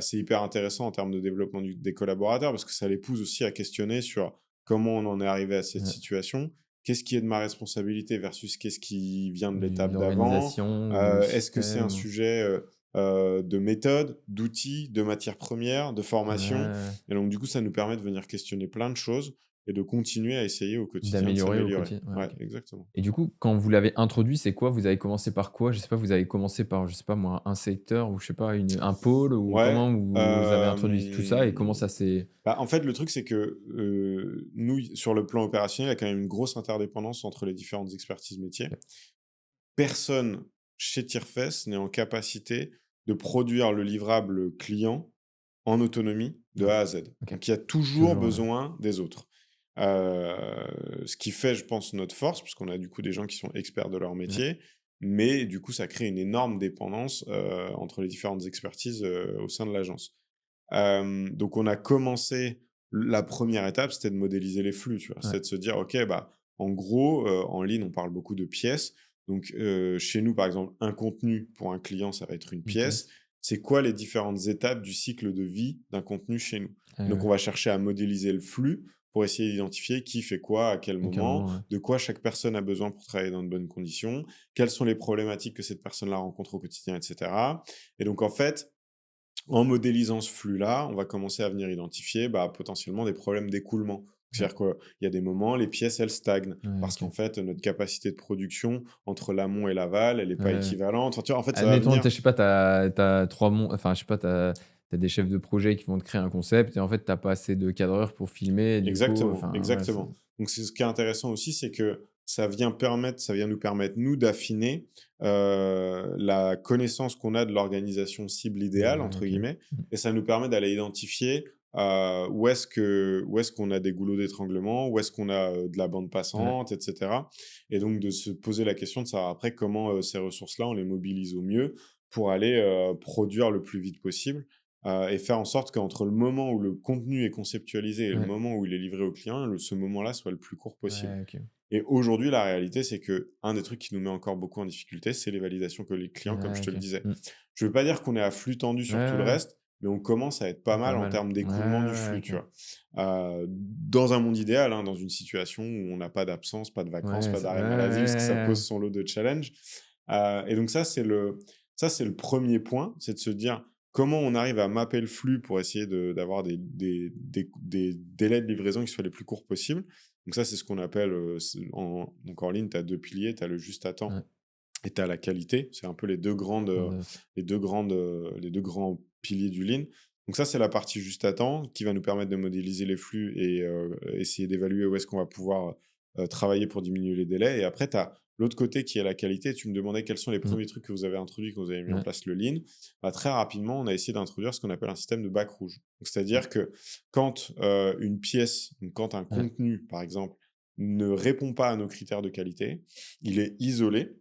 c'est hyper intéressant en termes de développement des collaborateurs parce que ça les pousse aussi à questionner sur comment on en est arrivé à cette ouais. situation, qu'est-ce qui est de ma responsabilité versus qu'est-ce qui vient de De l'étape d'avant, l'organisation ou du est-ce que c'est un système. sujet de méthode, d'outils, de matières premières, de Ouais, formation. ouais. Et donc du coup, ça nous permet de venir questionner plein de choses et de continuer à essayer au quotidien de D'améliorer au s'améliorer. quotidien, ouais, Ouais, OK. exactement. Et du coup, quand vous l'avez introduit, c'est quoi? Vous avez commencé par quoi? Je sais pas, vous avez commencé par, je sais pas moi, un secteur ou je sais pas, un pôle ou Ouais, comment vous avez introduit tout ça et comment ça s'est en fait, le truc, c'est que, nous, sur le plan opérationnel, il y a quand même une grosse interdépendance entre les différentes expertises métiers. OK, Personne chez Tirefest n'est en capacité de produire le livrable client en autonomie de ouais, A à Z. OK. Donc il y a toujours Toujours, besoin des autres. Ce qui fait, je pense, notre force, puisqu'on a du coup des gens qui sont experts de leur ouais, métier, mais du coup, ça crée une énorme dépendance, entre les différentes expertises, au sein de l'agence. Donc on a commencé la première étape, c'était de modéliser les flux, tu vois? ouais, C'était de se dire: «OK, en gros, en ligne, on parle beaucoup de pièces. Donc chez nous, par exemple, un contenu pour un client, ça va être une une pièce. pièce. C'est quoi les différentes étapes du cycle de vie d'un contenu chez nous?» Donc Ouais, on va chercher à modéliser le flux pour essayer d'identifier qui fait quoi, à quel donc à un moment, moment, ouais. de quoi chaque personne a besoin pour travailler dans de bonnes conditions, quelles sont les problématiques que cette personne-là rencontre au quotidien, et cetera. Et donc en fait, en modélisant ce flux-là, on va commencer à venir identifier potentiellement des problèmes d'écoulement. Ouais, C'est-à-dire qu'il y a des moments, les pièces, elles stagnent ouais, parce OK. qu'en fait, notre capacité de production entre l'amont et l'aval, elle n'est pas Ouais. équivalente. Enfin, tu vois, en fait, ça va Admettons, venir. tu je sais pas, tu 3 enfin, je sais pas, tu as des chefs de projet qui vont te créer un concept et en fait, tu as pas assez de cadreurs pour filmer et du coup, Exactement, enfin, ouais, c'est exactement. Donc c'est ce qui est intéressant aussi, c'est que ça vient nous permettre, nous, d'affiner, la connaissance qu'on a de l'organisation «cible idéale» ouais, entre OK. guillemets, Mmh. et ça nous permet d'aller identifier, où est-ce qu'on a des goulots d'étranglement, où est-ce qu'on a, de la bande Ouais, passante, et cetera. Et donc de se poser la question de savoir après comment, ces ressources-là, on les mobilise au mieux pour aller, produire le plus vite possible. Et faire en sorte qu'entre le moment où le contenu est conceptualisé et le ouais, moment où il est livré au client, ce moment-là soit le plus court possible. ouais, OK. Et aujourd'hui, la réalité, c'est que un des trucs qui nous met encore beaucoup en difficulté, c'est les validations que les clients, comme je Ouais, te le OK. disais. Mmh. Je veux pas dire qu'on est à flux tendu Ouais, sur tout le ouais, reste, mais on commence à être pas ouais, mal pas en mal. termes Ouais, d'écoulement du ouais, flux, tu OK. vois? Dans un monde idéal, hein, dans une situation où on n'a pas d'absence, pas de vacances, Ouais, pas c'est ouais, d'arrêt ouais, maladie, parce que ça ouais, pose son lot de challenges. Et donc ça, c'est le premier point, c'est de se dire: comment on arrive à mapper le flux pour essayer d'avoir des délais de livraison qui soient les plus courts possibles. Donc ça, c'est ce qu'on appelle, donc en ligne, tu as 2 piliers, tu as le juste à temps ouais. et tu as la qualité. C'est un peu Grande, les 2 grands piliers du Lean. Donc ça, c'est la partie juste à temps qui va nous permettre de modéliser les flux et essayer d'évaluer où est-ce qu'on va pouvoir, travailler pour diminuer les délais. Et après, tu as l'autre côté qui est la qualité, tu me demandais quels sont les Mmh. premiers trucs que vous avez introduits quand vous avez mis en Ouais. place le lean. Bah, très rapidement, on a essayé d'introduire ce qu'on appelle un système de bac rouge. Donc, Mmh. c'est-à-dire que quand une pièce, donc quand un Ouais. contenu, par exemple, ne répond pas à nos critères de qualité, il est isolé,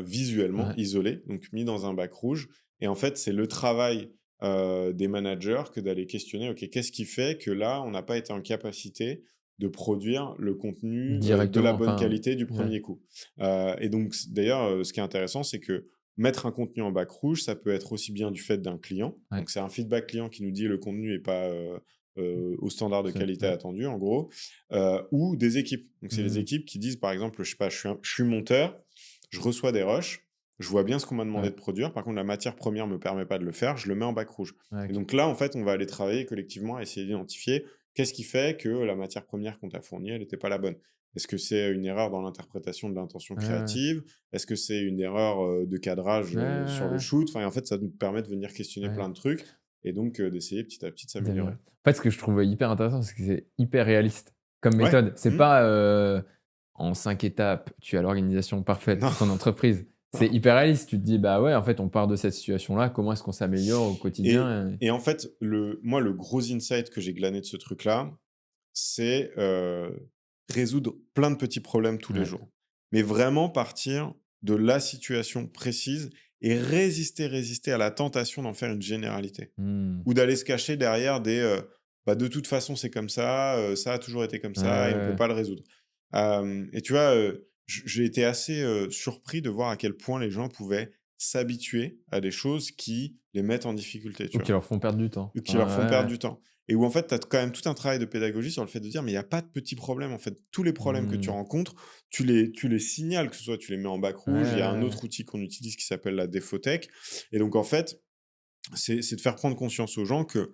visuellement Ouais. isolé, donc mis dans un bac rouge. Et en fait, c'est le travail des managers que d'aller questionner, OK, qu'est-ce qui fait que là, on n'a pas été en capacité de produire le contenu de la Directement, bonne enfin, qualité du ouais. premier coup. Et donc, d'ailleurs, ce qui est intéressant, c'est que mettre un contenu en bac rouge, ça peut être aussi bien du fait d'un client. Ouais. Donc, c'est un feedback client qui nous dit le contenu n'est pas au standard de C'est qualité ouais. attendu, en gros, ou des équipes. Donc, c'est les Mmh. équipes qui disent, par exemple, je sais pas, je suis monteur, je reçois des rushs, je vois bien ce qu'on m'a demandé Ouais. de produire. Par contre, la matière première me permet pas de le faire, je le mets en bac rouge. Ouais, Et OK. donc là, en fait, on va aller travailler collectivement à essayer d'identifier qu'est-ce qui fait que la matière première qu'on t'a fournie, elle n'était pas la bonne. Est-ce que c'est une erreur dans l'interprétation de l'intention Ouais, ouais, ouais. créative? Est-ce que c'est une erreur de cadrage Ouais, ouais, sur le ouais, shoot? Enfin, en fait, ça nous permet de venir questionner ouais. plein de trucs et donc d'essayer petit à petit de D'améliorer. s'améliorer. En fait, ce que je trouve hyper intéressant, c'est que c'est hyper réaliste comme Ouais. méthode. C'est Mmh. pas, en 5 étapes, tu as l'organisation parfaite Non, pour ton entreprise. C'est non. hyper réaliste. Tu te dis: «Bah, ouais, en fait, on part de cette situation-là, comment est-ce qu'on s'améliore au Et, quotidien?» et en fait, moi, le gros insight que j'ai glané de ce truc-là, c'est résoudre plein de petits problèmes tous les Ouais. jours. Mais vraiment partir de la situation précise et résister à la tentation d'en faire une généralité. Mmh. Ou d'aller se cacher derrière bah, de toute façon, c'est comme ça a toujours été comme Ouais, ça et on peut ouais, pas le résoudre. Et tu vois, j'ai été assez surpris de voir à quel point les gens pouvaient s'habituer à des choses qui les mettent en difficulté, ou tu qui vois? leur font perdre du temps. Ou qui leur Enfin, font perdre ouais, du temps. Et où en fait, tu as quand même tout un travail de pédagogie sur le fait de dire: «Mais il y a pas de petits problèmes, en fait. Tous les ouais. problèmes que tu Mmh. rencontres, tu les signales, que ce soit tu les mets en bac Ouais, rouge». Il y a un ouais, ouais. autre outil qu'on utilise qui s'appelle la Défotech. Et donc en fait, c'est de faire prendre conscience aux gens que,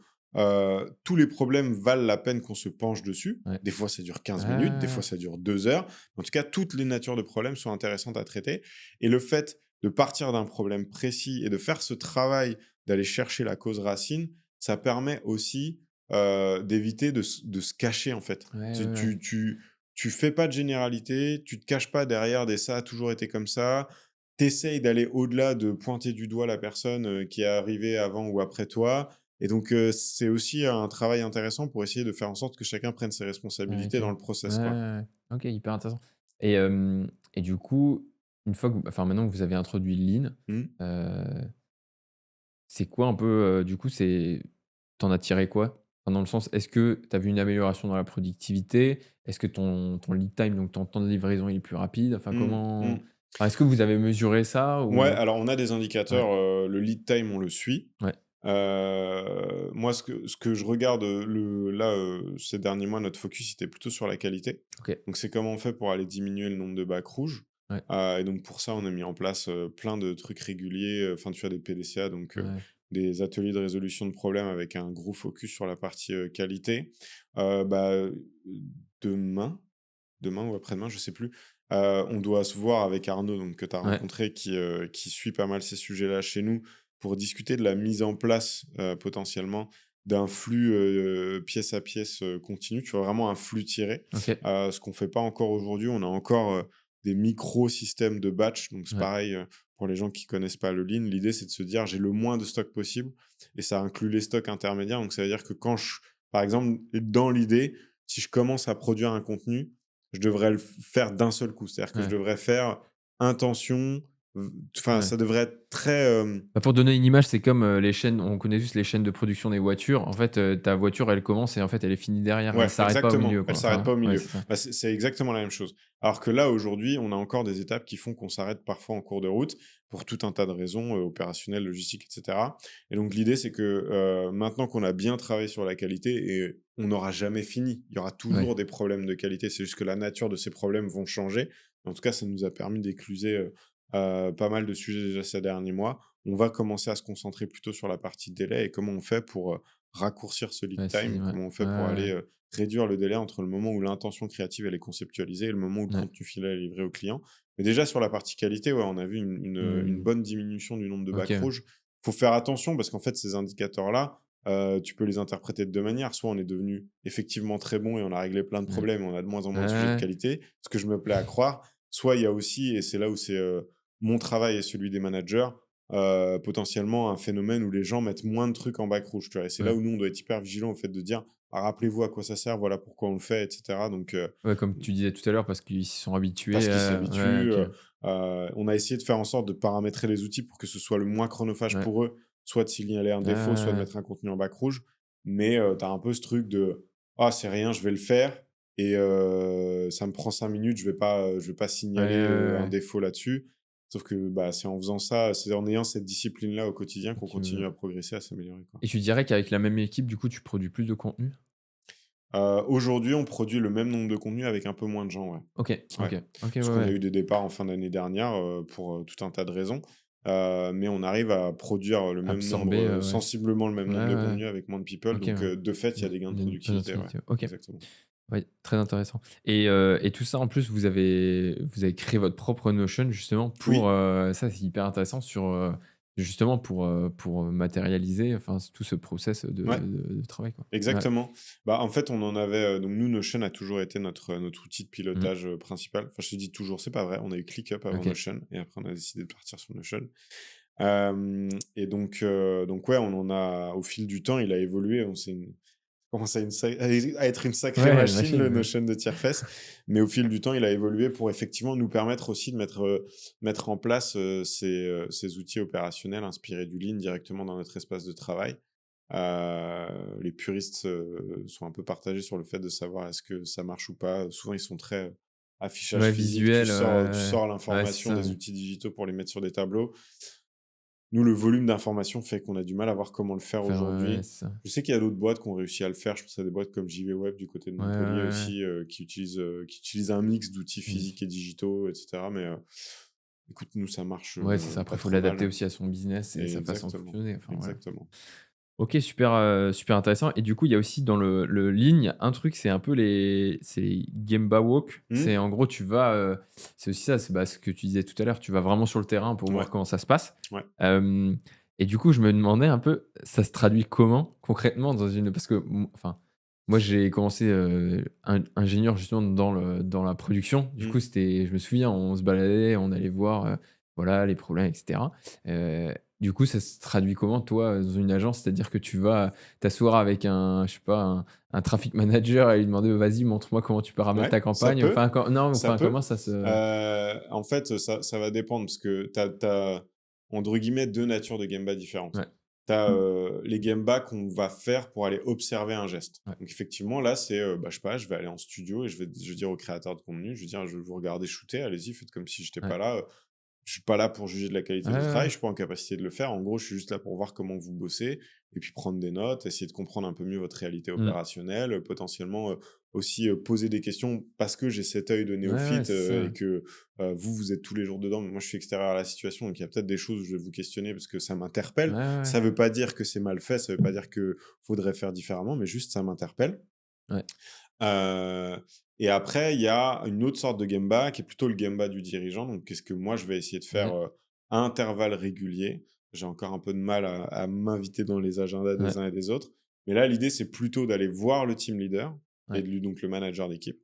tous les problèmes valent la peine qu'on se penche dessus. Ouais. Des fois, ça dure Ouais, 15 minutes, des ouais, fois, ouais. ça dure 2 heures. En tout cas, toutes les natures de problèmes sont intéressantes à traiter. Et le fait de partir d'un problème précis et de faire ce travail d'aller chercher la cause racine, ça permet aussi, d'éviter de se cacher, en fait. Ouais, Tu ouais, ouais. tu tu tu fais pas de généralité, tu te caches pas derrière des «ça a toujours été comme ça». T'essayes d'aller au-delà de pointer du doigt la personne, qui est arrivée avant ou après toi. Et donc c'est aussi un travail intéressant pour essayer de faire en sorte que chacun prenne ses Ouais, responsabilités OK. dans Ouais, le process, ouais, quoi. ouais. OK, hyper intéressant. Et du coup, une fois que enfin, maintenant que vous avez introduit le lean, Mmh. heu c'est quoi un peu, du coup, c'est t'en as tiré quoi? Enfin, dans le sens, est-ce que tu as vu une amélioration dans la productivité? Est-ce que ton lead time, donc ton temps de livraison, il est plus rapide? Enfin, Mmh. comment Mmh. enfin, est-ce que vous avez mesuré ça Ouais, ou alors on a des ouais, indicateurs, le lead time, on le suit. ouais, Moi, ce que je regarde, là, ces derniers mois, notre focus était plutôt sur la qualité. OK, Donc c'est comment on fait pour aller diminuer le nombre de bacs rouges. ouais, Et donc pour ça, on a mis en place, plein de trucs réguliers, enfin, tu vois, des PDCA, donc ouais, des ateliers de résolution de problèmes avec un gros focus sur la partie, qualité. Bah, demain demain ou après-demain, je sais plus. On doit se voir avec Arnaud, donc que tu as ouais, rencontré, qui suit pas mal ces sujets-là chez nous, pour discuter de la mise en place, potentiellement d'un flux, pièce à pièce, continu. Tu vois? Vraiment un flux tiré, OK, ce qu'on fait pas encore aujourd'hui. On a encore, des micro-systèmes de batch, donc c'est ouais, pareil, pour les gens qui connaissent pas le lean. L'idée, c'est de se dire: «J'ai le moins de stock possible», et ça inclut les stocks intermédiaires. Donc ça veut dire que par exemple, dans l'idée, si je commence à produire un contenu, je devrais le faire d'un seul coup. C'est-à-dire que je ouais, devrais faire intention, enfin, ouais. ça devrait être très, Bah, pour donner une image, c'est comme, les chaînes on connaît tous les chaînes de production des voitures. En fait, ta voiture, elle commence et en fait, elle est finie derrière. Elle ouais, s'arrête pas au exactement, milieu, elle quoi. s'arrête pas Enfin, au ouais, milieu. c'est ça. Bah, c'est exactement la même chose. Alors que là, aujourd'hui, on a encore des étapes qui font qu'on s'arrête parfois en cours de route pour tout un tas de raisons, opérationnelles, logistiques, et cetera. Et donc l'idée, c'est que, maintenant qu'on a bien travaillé sur la qualité, et on n'aura jamais fini, il y aura Ouais, toujours des problèmes de qualité, c'est juste que la nature de ces problèmes vont changer. En tout cas, ça nous a permis d'écluser, pas mal de sujets déjà ces derniers mois. On va commencer à se concentrer plutôt sur la partie délai et comment on fait pour, raccourcir ce lead ouais, c'est time, ouais. comment on fait Ouais, pour aller, ouais, réduire le délai entre le moment où l'intention créative elle est conceptualisée et le moment où le ouais. contenu final est livré au client. Mais déjà sur la partie qualité, ouais, on a vu une Mmh. bonne diminution du nombre de OK, bacs ouais. rouges. Faut faire attention parce qu'en fait ces indicateurs-là, tu peux les interpréter de 2 manières. Soit on est devenu effectivement très bon et on a réglé plein de Ouais. problèmes et on a de moins en moins de sujets de Ouais. qualité, ce que je me plais à croire. soit il y a aussi, et c'est là où c'est mon travail et celui des managers, potentiellement un phénomène où les gens mettent moins de trucs en bac rouge. Tu vois, et c'est là Ouais. où nous, on doit être hyper vigilant au fait de dire, ah, rappelez-vous à quoi ça sert, voilà pourquoi on le fait, etc. Donc, Ouais, comme tu disais tout à l'heure, parce qu'ils s'y sont habitués, parce qu'ils ouais, s'habituent. OK. On a essayé de faire en sorte de paramétrer les outils pour que ce soit le moins chronophage Ouais. pour eux, soit de signaler un Ouais, défaut, soit de ouais, mettre un contenu en bac rouge. Mais tu as un peu ce truc de ah, c'est rien, je vais le faire. Et ça me prend 5 minutes, je vais pas ouais, ouais, signaler ouais, un ouais. défaut là-dessus. Sauf que bah, c'est en faisant ça, c'est en ayant cette discipline-là au quotidien qu'on Effectivement. continue à progresser, à s'améliorer, quoi. Et tu dirais qu'avec la même équipe, du coup, tu produis plus de contenu? Aujourd'hui, on produit le même nombre de contenus avec un peu moins de gens, ouais. OK, Ouais, OK. OK, ouais, parce qu'on a ouais. eu des départs en fin d'année dernière, pour, tout un tas de raisons, mais on arrive à produire le même nombre, Absorber, ouais. sensiblement le même Ouais, nombre de ouais. contenus avec moins de people, OK, donc ouais. de fait, il y a des gains de Il y a une bonne productivité, ouais, intuition. OK. exactement. Oui, très intéressant et tout ça, en plus, vous avez créé votre propre Notion justement pour, Oui, ça, c'est hyper intéressant sur, justement pour matérialiser, enfin, tout ce process ouais, de travail, quoi. Ouais. exactement. Bah, en fait, on en avait, donc nous, Notion a toujours été notre outil de Mmh. pilotage, principal. Enfin, je te dis toujours, c'est pas vrai, on a eu ClickUp avant OK. Notion et après on a décidé de partir sur Notion. Et donc ouais, on en a au fil du temps, il a évolué, on s'est commence à être une sacrée Ouais, machine, machine, le ouais. Notion de Tierfest. Mais au fil du temps, il a évolué pour effectivement nous permettre aussi de mettre en place, ces outils opérationnels inspirés du Lean directement dans notre espace de travail. Les puristes, sont un peu partagés sur le fait de savoir est-ce que ça marche ou pas. Souvent, ils sont très, affichage Ouais, physique, tu visuel, sors tu ouais. sors Ouais, c'est l'information ça, des ouais. outils digitaux pour les mettre sur des tableaux. Nous, le volume d'informations fait qu'on a du mal à voir comment le faire Faire, ouais, aujourd'hui. c'est ça. Je sais qu'il y a d'autres boîtes qui ont réussi à le faire. Je pense à des boîtes comme JV Web du côté de Ouais, ouais, Montpellier ouais, ouais. aussi, qui utilisent un mix d'outils Mmh. physiques et digitaux, et cetera. Mais, écoute, nous, ça marche, Ouais, c'est ça. Après, pas il faut trop l'adapter mal. aussi à son business et sa façon de Exactement, fonctionner, enfin, voilà. exactement. OK, super, super intéressant et du coup, il y a aussi dans le Lean, il y a un truc, c'est un peu les Gemba Walk. Mmh, C'est en gros, tu vas, c'est aussi ça, c'est, bah, ce que tu disais tout à l'heure, tu vas vraiment sur le terrain pour ouais, voir comment ça se passe. ouais. Hem et du coup, je me demandais un peu, ça se traduit comment concrètement dans une parce que enfin, moi, j'ai commencé, ingénieur justement dans la production. Du Mmh. coup, c'était je me souviens, on se baladait, on allait voir, voilà, les problèmes et cetera. Du coup, ça se traduit comment, toi, dans une agence? C'est-à-dire que tu vas t'asseoir avec un, je sais pas, un traffic manager et lui demander: «Vas-y, montre-moi comment tu paramètres Ouais, ta ça campagne». peut, Enfin, non, ça enfin, comment peut. ça se En fait, ça va dépendre parce que tu as entre guillemets 2 natures de Gemba différentes. ouais, Tu as, les Gemba qu'on va faire pour aller observer un geste. ouais, Donc effectivement, là, c'est, bah, je sais pas, je vais aller en studio et je vais dire au créateur de contenu, je vais dire: «Je veux vous regarder shooter, allez-y, faites comme si j'étais ouais. pas là, je suis pas là pour juger de la Ouais, qualité du ouais, travail, ouais. je suis pas en capacité de le faire. En gros, je suis juste là pour voir comment vous bossez et puis prendre des notes, essayer de comprendre un peu mieux votre réalité Mmh. opérationnelle, potentiellement, aussi, poser des questions parce que j'ai cet œil de Ouais, ouais, néophyte, c'est ça, et ouais. que, vous êtes tous les jours dedans, mais moi je suis extérieur à la situation, donc il y a peut-être des choses où je vais vous questionner parce que ça Ouais, m'interpelle. ouais, Ça veut pas dire que c'est mal fait, ça veut pas dire que faudrait faire différemment, mais juste ça m'interpelle. ouais. Heu et après, il y a une autre sorte de Gemba qui est plutôt le Gemba du dirigeant. Donc qu'est-ce que moi je vais essayer de faire, Ouais, à intervalles réguliers. J'ai encore un peu de mal à m'inviter dans les agendas ouais, des uns et des autres. Mais là, l'idée, c'est plutôt d'aller voir le team leader et ouais. de lui donc le manager d'équipe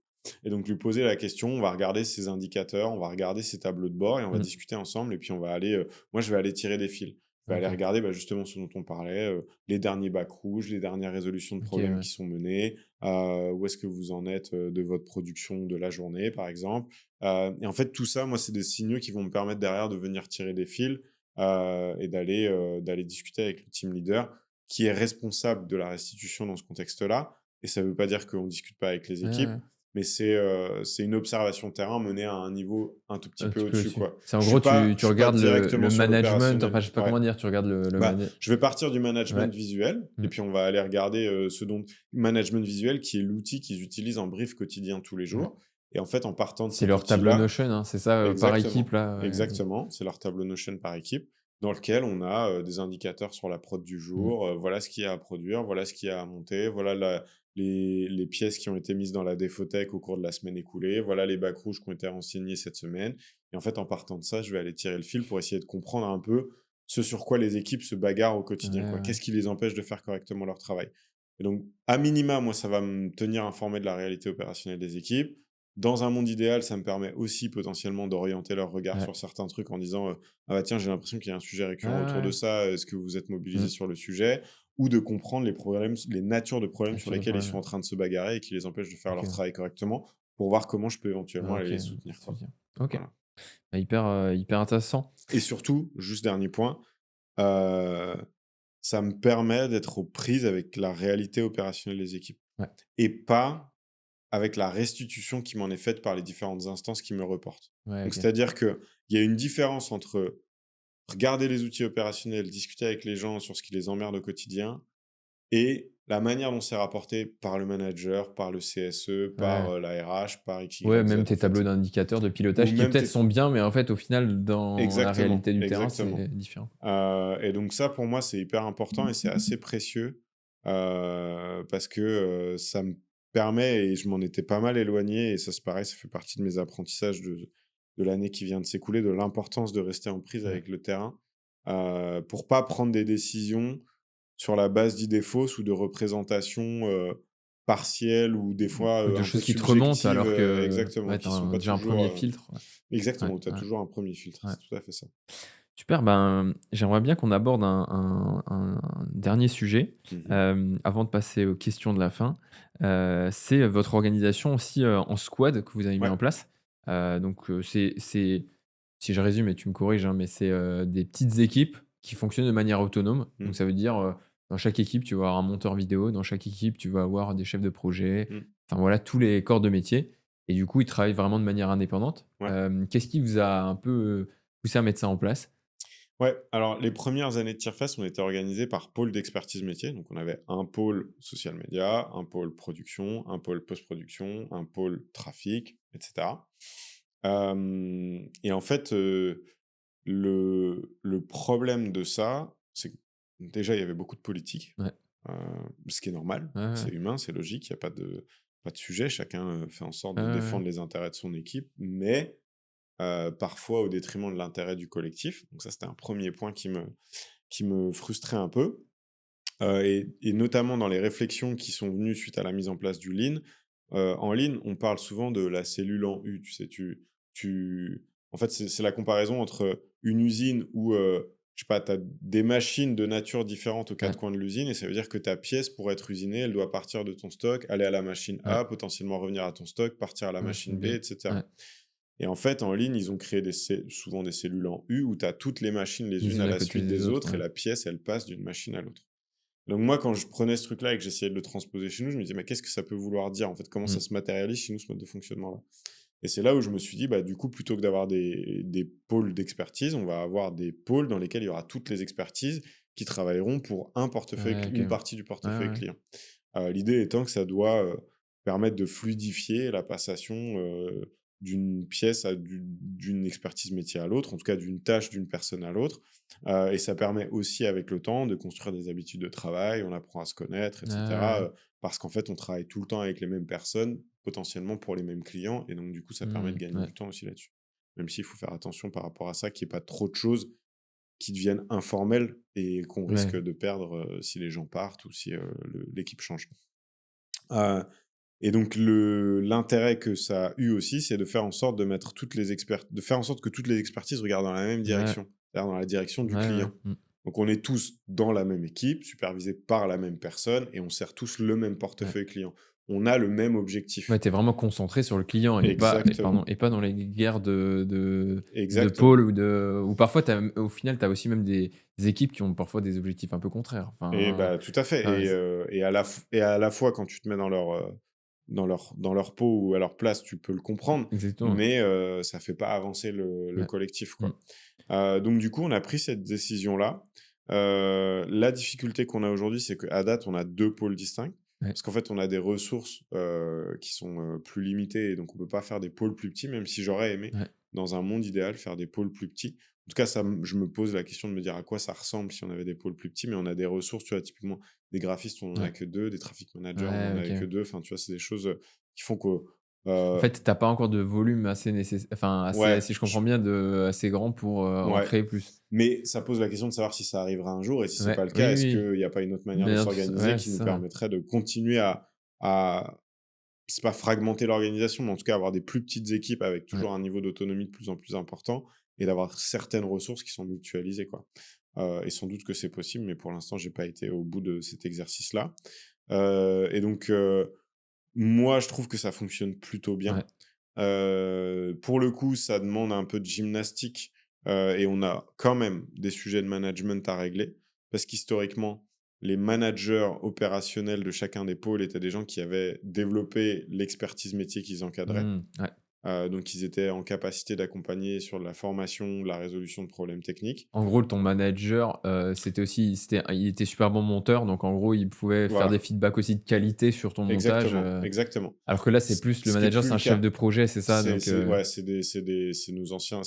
et donc lui poser la question. On va regarder ses indicateurs, on va regarder ses tableaux de bord et on va Mmh. discuter ensemble et puis on va aller, moi je vais aller tirer des fils. Je vais aller OK. regarder, bah, justement ce dont on parlait, les derniers bacs rouges, les dernières résolutions de OK, problèmes ouais. qui sont menées, où est-ce que vous en êtes, de votre production de la journée, par exemple. Et en fait, tout ça, moi, c'est des signaux qui vont me permettre derrière de venir tirer des fils, et d'aller discuter avec le team leader qui est responsable de la restitution dans ce contexte-là. Et ça ne veut pas dire qu'on ne discute pas avec les Ouais, équipes, ouais. mais c'est une observation terrain menée à un niveau un tout petit Un peu petit peu au-dessus, au-dessus. quoi. C'est en gros, Je tu suis pas regardes directement le sur management, enfin, l'opérationnel. je sais pas Ouais. comment dire, tu regardes le Bah, mana je vais partir du ouais. management visuel et Mmh. puis on va aller regarder, ce dont management visuel qui est l'outil qu'ils utilisent en brief quotidien tous les Ouais. jours et en fait, en partant de C'est cet leur tableau outil-là. Notion, hein, c'est ça, par équipe Exactement, là? Ouais, OK. exactement, c'est leur tableau Notion par équipe dans lequel on a, des indicateurs sur la prod du Mmh. jour, voilà ce qu'il y a à produire, voilà ce qu'il y a à monter, voilà les pièces qui ont été mises dans la défothèque au cours de la semaine écoulée, voilà les bacs rouges qui ont été renseignés cette semaine et en fait, en partant de ça, je vais aller tirer le fil pour essayer de comprendre un peu ce sur quoi les équipes se bagarrent au Ouais, quotidien, quoi. ouais. Qu'est-ce qui les empêche de faire correctement leur travail? Et donc, à minima, moi, ça va me tenir informé de la réalité opérationnelle des équipes. Dans un monde idéal, ça me permet aussi potentiellement d'orienter leur regard Ouais. sur certains trucs en disant, «Ah bah tiens, j'ai l'impression qu'il y a un sujet Ouais, récurrent autour de ouais. ça, est-ce que vous êtes mobilisés Mmh. sur le sujet?» ou de comprendre les problèmes, les natures de problèmes sur Nature de lesquels ils problème, sont ouais. en train de se bagarrer et qui les empêchent de faire leur OK. travail correctement, pour voir comment je peux éventuellement aller OK, les soutenir, c'est quoi. bien. OK. Voilà. Bah, hyper intéressant. Et surtout, juste dernier point, heu, ça me permet d'être aux prises avec la réalité opérationnelle des équipes Ouais. et pas avec la restitution qui m'en est faite par les différentes instances qui me reportent. Ouais, Donc OK. c'est-à-dire qu'il y a une différence entre regarder les outils opérationnels, discuter avec les gens sur ce qui les emmerde au quotidien et la manière dont c'est rapporté par le manager, par le CSE, par, Ouais. la RH, par X, Ouais, Y, Z, même en tes tableaux fait. d'indicateurs, de Ou pilotage qui même peut-être tes sont bien, mais en fait, au final, dans la exactement, réalité du terrain, exactement. c'est différent. Et donc ça, pour moi, c'est hyper important et c'est assez précieux, parce que, ça me permet et je m'en étais pas mal éloigné et ça, c'est pareil, ça fait partie de mes apprentissages de l'année qui vient de s'écouler, de l'importance de rester en prise Ouais. avec le terrain, pour pas prendre des décisions sur la base d'idées fausses ou de représentations, partielles ou des fois, De un peu choses qui te remontent subjectives, alors que exactement, ouais, tu qui sont pas déjà un toujours, premier filtre. Ouais, exactement, où tu as ouais, toujours un premier filtre, ouais. c'est tout à fait ça. Super, ben, j'aimerais bien qu'on aborde un dernier sujet, Mmh. avant de passer aux questions de la fin. C'est votre organisation aussi, en squad que vous avez mis Ouais. en place. Donc, c'est si je résume et tu me corriges, hein, mais c'est, des petites équipes qui fonctionnent de manière autonome. Donc Mmh. ça veut dire, dans chaque équipe, tu vas avoir un monteur vidéo, dans chaque équipe, tu vas avoir des chefs de projet, Mmh. enfin voilà, tous les corps de métier et du coup, ils travaillent vraiment de manière indépendante. Ouais. Qu'est-ce qui vous a un peu, poussé à mettre ça en place? Ouais, alors les premières années de Tierfest, on était organisé par pôle d'expertise métier. Donc on avait un pôle social media, un pôle production, un pôle post-production, un pôle trafic, et cetera. Et en fait, le problème de ça, c'est que déjà, il y avait beaucoup de politique, Ouais. heu, ce qui est normal, Ouais, ouais, c'est ouais. humain, c'est logique, il y a pas de sujet, chacun, fait en sorte Ouais, de ouais, ouais. défendre les intérêts de son équipe, mais parfois au détriment de l'intérêt du collectif. Donc ça, c'était un premier point qui me frustrait un peu, et notamment dans les réflexions qui sont venues suite à la mise en place du Lean. En Lean, on parle souvent de la cellule en U, tu sais? En fait, c'est la comparaison entre une usine où, je sais pas, tu as des machines de nature différente aux Ouais, 4 coins de l'usine et ça veut dire que ta pièce, pour être usinée, elle doit partir de ton stock, aller à la machine ouais. A, potentiellement revenir à ton stock, partir à la Machine machine B, B. et cetera. Ouais. Et en fait, en ligne, ils ont créé souvent des cellules en U où tu as toutes les machines les Les unes unes à à la côté suite des des autres, autres et ouais. la pièce, elle passe d'une machine à l'autre. Donc moi, quand je prenais ce truc-là et que j'essayais de le transposer chez nous, je me disais: «Mais qu'est-ce que ça peut vouloir dire, en fait? Comment ça Mmh. se matérialise chez nous, ce mode de fonctionnement-là?» Et c'est là où je me suis dit: «Bah, du coup, plutôt que d'avoir des pôles d'expertise, on va avoir des pôles dans lesquels il y aura toutes les expertises qui travailleront pour un portefeuille Ouais, OK. une partie du Ouais, portefeuille ouais. client». L'idée étant que ça doit, permettre de fluidifier la passation, d'une pièce à d'une expertise métier à l'autre, en tout cas d'une tâche d'une personne à l'autre, et ça permet aussi avec le temps de construire des habitudes de travail, on apprend à se connaître et Ouais, cetera, ouais. parce qu'en fait on travaille tout le temps avec les mêmes personnes, potentiellement pour les mêmes clients et donc du coup ça permet de Mmh, gagner ouais. du temps aussi là-dessus. Même s'il faut faire attention par rapport à ça, qu'il y ait pas trop de choses qui deviennent informelles et qu'on Ouais. risque de perdre, si les gens partent ou si, l'équipe change. Heu et donc l'intérêt que ça a eu aussi, c'est de faire en sorte de faire en sorte que toutes les expertises regardent dans la même Ouais. direction, c'est-à-dire dans la direction du Ouais, ouais. client. Mmh. Donc on est tous dans la même équipe, supervisés par la même personne et on sert tous le même Ouais. portefeuille client. On a le même Ouais, objectif. tu es vraiment concentré sur le client et pardon Exactement, et pas dans les guerres de pôle exactement. ou parfois au final, tu as aussi même des équipes qui ont parfois des objectifs un peu contraires. Et Enfin, bah, tout à fait ouais, et à la fois quand tu te mets dans leur peau ou à leur place, tu peux le comprendre, exactement. mais ça fait pas avancer le Ouais. collectif, Mmh. quoi. Donc du coup, on a pris cette décision-là. La difficulté qu'on a aujourd'hui, c'est qu'à date, on a 2 pôles distincts. Ouais. Parce qu'en fait, on a des ressources, qui sont, plus limitées et donc on peut pas faire des pôles plus petits, même si j'aurais aimé, Ouais. dans un monde idéal, faire des pôles plus petits. En tout cas, je me pose la question de me dire à quoi ça ressemble si on avait des pôles plus petits, mais on a des ressources, tu vois? Typiquement, des graphistes, on en a Ouais. que 2, des traffic managers, on Ouais, en a que OK. 2. Enfin, tu vois? C'est des choses, qui font que, En fait, tu as pas encore de volume assez enfin assez, ouais, si je comprends bien, assez grand pour, en ouais. créer plus. Mais ça pose la question de savoir si ça arrivera un jour et si c'est Ouais, pas le cas, oui, est-ce oui. qu'il y a pas une autre manière de Bien s'organiser ouais, qui c'est nous ça. permettrait de continuer à c'est pas fragmenter l'organisation, mais en tout cas avoir des plus petites équipes avec Ouais. toujours un niveau d'autonomie de plus en plus important et d'avoir certaines ressources qui sont mutualisées, quoi. Et sans doute que c'est possible, mais pour l'instant, j'ai pas été au bout de cet exercice-là. Et donc, moi, je trouve que ça fonctionne plutôt bien. Ouais. Pour le coup, ça demande un peu de gymnastique, et on a quand même des sujets de management à régler parce qu'historiquement, les managers opérationnels de chacun des pôles étaient des gens qui avaient développé l'expertise métier qu'ils encadraient. Ouais. Donc ils étaient en capacité d'accompagner sur de la formation, de la résolution de problèmes techniques. En gros, ton manager, il était super bon monteur, donc en gros, il pouvait faire des Voilà, feedbacks aussi de qualité sur ton montage, exactement, exactement. alors que là, c'est C plus le ce qui est manager, plus c'est le un chef cas. de projet, c'est ça? Donc C'est ouais, c'est des anciens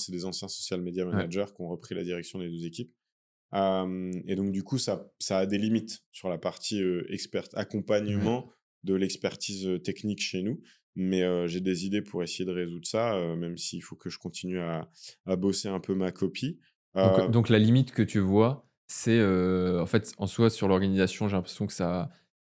social media ouais, managers qui ont repris la direction des 2 équipes. Et donc du coup, ça a des limites sur la partie, ouais. accompagnement de l'expertise, technique chez nous. Mais, j'ai des idées pour essayer de résoudre ça, même s'il faut que je continue à bosser un peu ma copie. Donc Heu, donc la limite que tu vois, c'est, en fait, en soi, sur l'organisation, j'ai l'impression que ça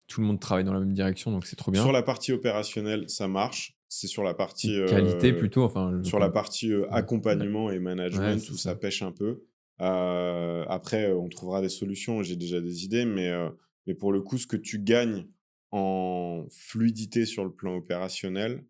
tout le monde travaille dans la même direction, donc c'est trop sur bien. la partie opérationnelle, ça marche. C'est Et qualité plutôt, enfin, le sur la comme partie, ouais, ouais, accompagnement et ouais, management c'est où ça ça. pêche un peu. Après, on trouvera des solutions, j'ai déjà des idées, mais pour le coup, ce que tu gagnes en fluidité sur le plan opérationnel,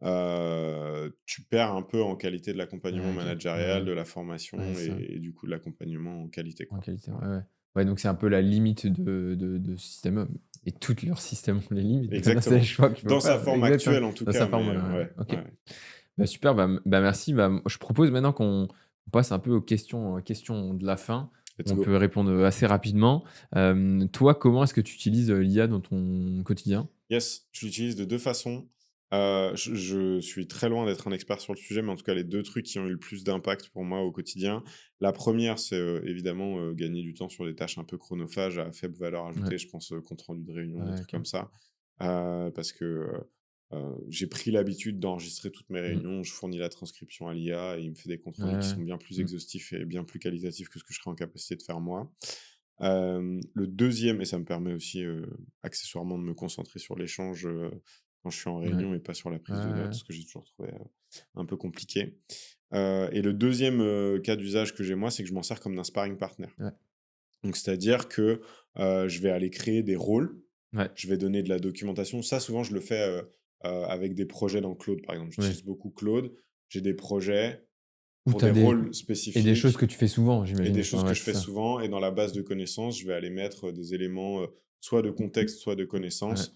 tu perds un peu en qualité de l'accompagnement Ouais, OK. managérial, Ouais, de la ouais, formation c'est ça. et du coup de l'accompagnement en qualité, En quoi. qualité, ouais, Voilà. ouais. Ouais, donc c'est un peu la limite de ce système, et toutes leurs systèmes ont les limites. Maintenant, c'est le Exactement. choix qu'il faut Dans sa faire. forme Exactement, actuelle, en tout dans sa cas, forme, mais ouais, ouais, OK. ouais. Bah, super, bah, merci. Bah, je propose maintenant qu'on passe un peu aux questions de la fin. Let's On peut go. répondre, assez rapidement. Toi, comment est-ce que tu utilises, l'IA dans ton quotidien? Yes, je l'utilise de 2 façons. Je suis très loin d'être un expert sur le sujet, mais en tout cas, les 2 trucs qui ont eu le plus d'impact pour moi au quotidien. La première, c'est, évidemment, gagner du temps sur des tâches un peu chronophages à faible valeur Ouais, ajoutée. Je pense, compte rendu de réunion, des ouais, trucs OK. comme ça. Parce que, j'ai pris l'habitude d'enregistrer toutes mes Mmh. réunions. Je fournis la transcription à l'IA et il me fait des comptes Ouais, rendus qui ouais. sont bien plus Mmh. exhaustifs et bien plus qualitatifs que ce que je serais en capacité de faire moi. Le deuxième, et ça me permet aussi, accessoirement de me concentrer sur l'échange, quand je suis en Ouais. Ouais, réunion et pas sur la prise de notes, ouais. ce que j'ai toujours trouvé, un peu compliqué. Et le deuxième cas d'usage que j'ai moi, c'est que je m'en sers comme d'un sparring partner. Ouais. Donc c'est-à-dire que, je vais aller créer des rôles, Ouais. je vais donner de la documentation. Ça, souvent, je le fais, avec des projets dans Claude, par exemple. Ouais. J'utilise beaucoup Claude. J'ai des projets Ou pour tu as des des rôles et des choses spécifiques que tu fais souvent, et j'imagine? des choses Enfin, que ouais, je c'est fais ça. souvent et dans la base de connaissances, je vais aller mettre, des éléments, soit de contexte, soit de Ouais. connaissances,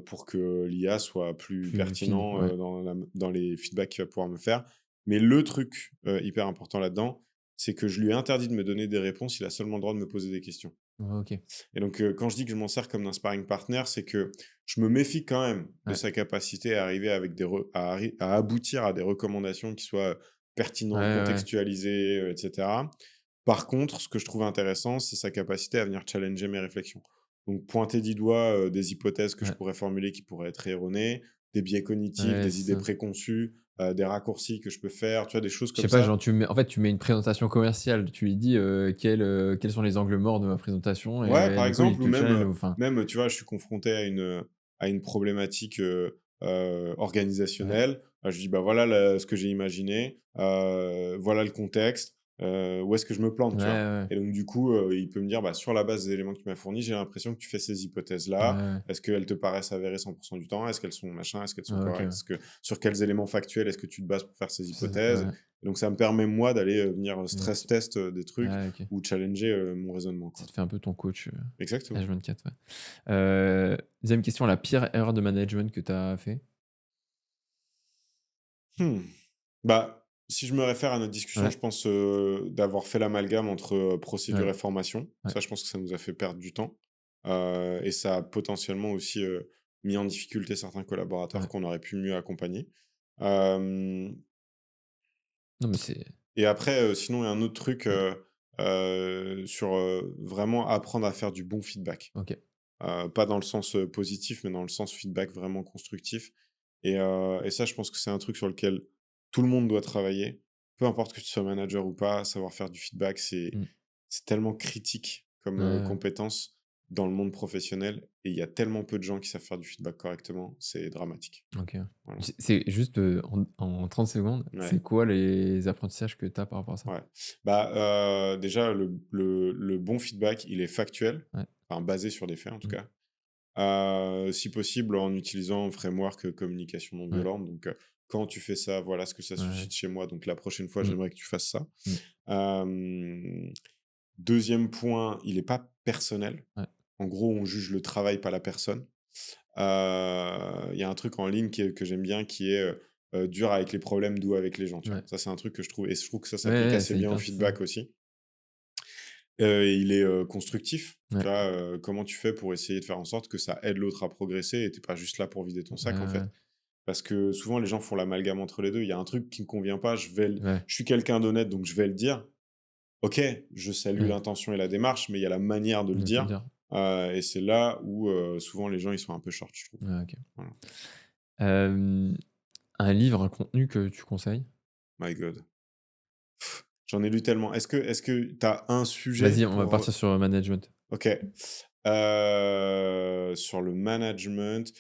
pour que l'IA soit plus Plus fine, pertinent, ouais. dans les feedbacks qu'il va pouvoir me faire. Mais le truc, hyper important là-dedans, c'est que je lui ai interdit de me donner des réponses, il a seulement le droit de me poser des questions. OK. Et donc, quand je dis que je m'en sers comme d'un sparring partner, c'est que je me méfie quand même de Ouais. sa capacité à arriver avec à aboutir à des recommandations qui soient, Ouais, pertinentes, ouais, ouais. contextualisées, et cetera. Par contre, ce que je trouve intéressant, c'est sa capacité à venir challenger mes réflexions. Donc pointer du doigt, des hypothèses que je Ouais. pourrais formuler qui pourraient être erronées, des biais cognitifs, Ouais, des c'est idées ça. préconçues, des raccourcis que je peux faire, tu vois? Des choses Je sais comme pas, ça. genre tu mets une présentation commerciale, tu lui dis, quels sont les angles morts de ma présentation Ouais, et par du coup, il exemple, ou te même, challenge, enfin tu vois, je suis confronté à une problématique, ouais, organisationnelle. Je dis: «Bah, voilà ce que j'ai imaginé, voilà le contexte, où est-ce que je me plante?» ouais, tu vois? ouais, Et donc du coup, il peut me dire: «Bah, sur la base des éléments que tu m'as fournis, j'ai l'impression que tu fais ces ouais, hypothèses-là. ouais. Est-ce qu'elles te paraissent avérées 100 du temps? Est-ce qu'elles sont machin? Est-ce qu'elles sont Ouais, OK, correctes? ouais. Est-ce que sur quels éléments factuels est-ce que tu te bases pour faire ces C'est ça, hypothèses?» ouais, Et donc ça me permet moi d'aller, venir, ouais, stress test, des trucs ouais, OK. ou challenger, mon raisonnement, Ça quoi. te fait un peu ton coach, Exactement. H24, ouais. 2 question, la pire erreur de management que tu as fait? Mmh. Bah, si je me réfère à notre discussion, Ouais, je pense, d'avoir fait l'amalgame entre, procédure ouais, et formation. ouais, Ça, je pense que ça nous a fait perdre du temps, et ça a potentiellement aussi, mis en difficulté certains collaborateurs ouais. qu'on aurait pu mieux accompagner. Hem Non, mais c'est Et après, sinon, il y a un autre truc, ouais, sur, vraiment apprendre à faire du bon feedback. OK. Pas dans le sens, positif, mais dans le sens feedback vraiment constructif et ça, je pense que c'est un truc sur lequel tout le monde doit travailler. Peu importe que tu sois manager ou pas, savoir faire du feedback, Mmh. c'est tellement critique comme, Ouais, ouais. compétence dans le monde professionnel et il y a tellement peu de gens qui savent faire du feedback correctement, c'est dramatique. OK. Voilà. C'est juste, en 30 secondes, Ouais, c'est quoi les apprentissages que tu as par rapport à ça? ouais. Déjà, le bon feedback, il est factuel, Ouais. enfin basé sur des faits en tout Mmh. cas. Si possible en utilisant un framework, communication non Ouais. violente, donc quand tu fais ça, voilà ce que ça Ouais, ouais. suscite chez moi, donc la prochaine fois, Mmh. j'aimerais que tu fasses ça. Mmh. Hem, 2e point, il est pas personnel. Ouais. En gros, on juge le travail, pas la personne. Il y a un truc en ligne que j'aime bien qui est, dur avec les problèmes, doux avec les gens, tu vois? Ouais. Ça, c'est un truc que je trouve et je trouve que ça Ouais, s'applique ouais, assez c'est bien au hyper intéressant. feedback aussi. Et il est, constructif, tu Ouais. vois? Comment tu fais pour essayer de faire en sorte que ça aide l'autre à progresser et tu pas juste là pour vider ton Ouais, sac, en ouais, fait? Parce que souvent les gens font l'amalgame entre les 2. Il y a un truc qui me convient pas, ouais. je suis quelqu'un d'honnête, donc je vais le dire. OK, je salue Ouais. l'intention et la démarche, mais il y a la manière de le De te le dire, dire. et c'est là où, souvent les gens, ils sont un peu short, je trouve. Ouais, OK. Voilà. Hem, un livre, un contenu que tu conseilles? My God. J'en ai lu tellement. Est-ce que tu as un sujet Vas-y, on va pour, partir sur le management. OK. Sur le management,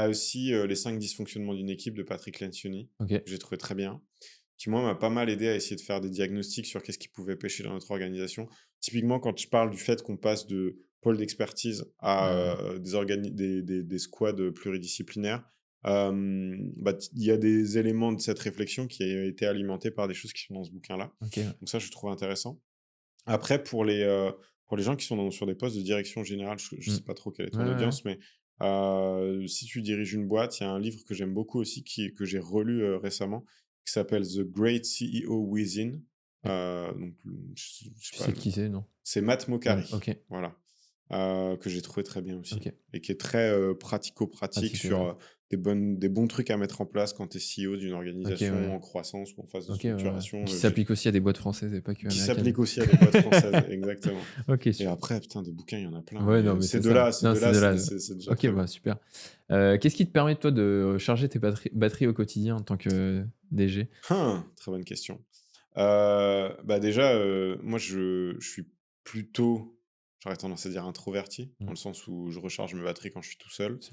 aussi, Les 5 dysfonctionnements d'une équipe de Patrick Lencioni, OK. que j'ai trouvé très bien, qui moi m'a pas mal aidé à essayer de faire des diagnostics sur qu'est-ce qui pouvait pêcher dans notre organisation. Typiquement, quand je parle du fait qu'on passe de pôle d'expertise à, Ouais, des squads, pluridisciplinaires, il y a des éléments de cette réflexion qui a été alimentés par des choses qui sont dans ce bouquin-là. OK, ouais. Donc ça, je trouve intéressant. Après, pour les gens qui sont sur des postes de direction générale, je Mmh. sais pas trop quelle est Ouais, ton ouais, ouais. audience, mais si tu diriges une boîte, il y a un livre que j'aime beaucoup aussi, que j'ai relu récemment, qui s'appelle The Great CEO Within. OK. Donc, je sais Tu pas, sais qui c'est, non? c'est Matt Mokari, OK. voilà, que j'ai trouvé très bien aussi OK. et qui est très pratico-pratique Pratique, sur des bons trucs à mettre en place quand tu es CEO d'une OK, ouais. organisation en croissance ou en phase de OK, ouais, ouais. structuration. Qui s'applique aussi à des boîtes françaises et pas que Qui américaines. s'applique aussi à des boîtes françaises, exactement. OK, Et super. après, putain, des bouquins, il y en a plein, Ouais, non, mais mais c'est ça. ces Non, 2 c'est là, de là. c'est déjà OK, très bah, bien. super. Qu'est-ce qui te permet, toi, de recharger tes batteries au quotidien en tant que DG? Très bonne question. Déjà, moi, je suis plutôt, j'aurais tendance à dire introverti, dans Mmh. le sens où je recharge mes batteries quand je suis tout seul. C'est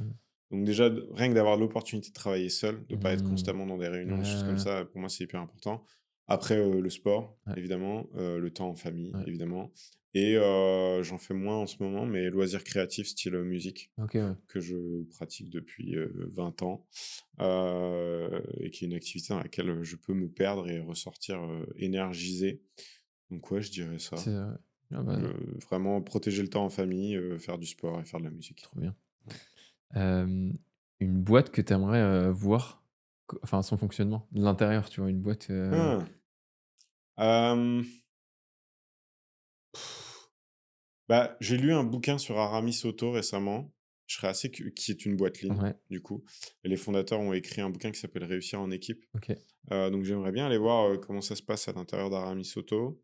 Donc déjà, rien que d'avoir l'opportunité de travailler seul, de pas être mmh. constamment dans des réunions, des choses comme Ouais, ça, pour moi, c'est hyper important. Après, le sport, ouais, évidemment, le temps en famille, ouais. évidemment et j'en fais moins en ce moment, mais loisirs créatifs style, musique, OK, ouais. que je pratique depuis, 20 ans, et qui est une activité dans laquelle, je peux me perdre et ressortir, énergisé. Donc ouais, je dirais ça. C'est ah bah, Vraiment protéger le temps en famille, faire du sport et faire de la musique. trop bien. Hem, une boîte que tu aimerais, voir enfin, son fonctionnement, de l'intérieur, tu vois? Une boîte, Ah! Hem, j'ai lu un bouquin sur Aramis Auto récemment. Je serais assez cu qui est une boîte lean, ouais, du coup, et les fondateurs ont écrit un bouquin qui s'appelle «Réussir en équipe». OK. Donc j'aimerais bien aller voir, comment ça se passe à l'intérieur d'Aramis Auto.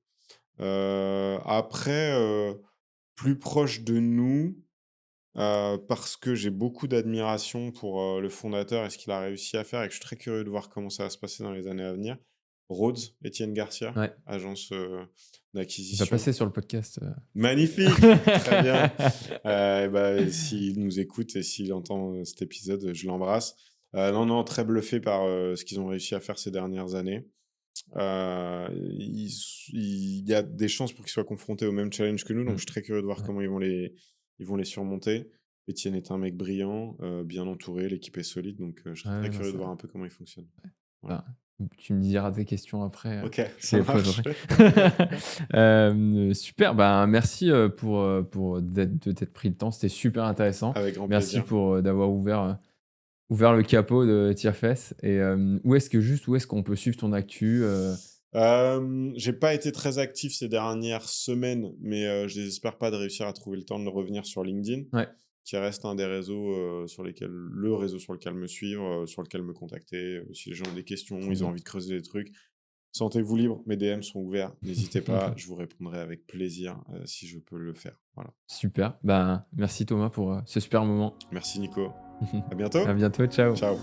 Après, plus proche de nous, parce que j'ai beaucoup d'admiration pour, le fondateur et ce qu'il a réussi à faire et que je suis très curieux de voir comment ça va se passer dans les années à venir. Rhodes, Étienne Garcia, Ouais, agence, il va d'acquisition. passer sur le podcast. Magnifique! Très bien. S'il nous écoute et s'il entend, cet épisode, je l'embrasse. Non, non, très bluffé par, ce qu'ils ont réussi à faire ces dernières années. Il y a des chances pour qu'ils soient confrontés au même challenge que nous, donc Mmh, je suis très curieux de voir ouais, comment ils vont les surmonter. Étienne est un mec brillant, bien entouré, l'équipe est solide, donc je serais très ouais, non, curieux de ça voir un peu comment il fonctionne. Voilà. bah, tu me diras tes questions après, OK, je te ça les marche. poserai. Super, bah, merci, pour de t'être pris le temps, c'était super intéressant. Avec grand Merci plaisir. pour, d'avoir ouvert le capot de Tierfest et où est-ce qu'on peut suivre ton actu? J'ai pas été très actif ces dernières semaines, mais j'espère pas de réussir à trouver le temps de revenir sur LinkedIn, Ouais, qui reste un des réseaux, sur lesquels le réseau sur lequel me suivre, sur lequel me contacter, si les gens ont des questions, trop ils ont bien. envie de creuser des trucs. Sentez-vous libre, mes DM sont ouverts, n'hésitez pas, je vous répondrai avec plaisir, si je peux le faire. Voilà. Super, bah, merci Thomas pour, ce super moment. Merci Nico, à bientôt. À bientôt, ciao. Ciao.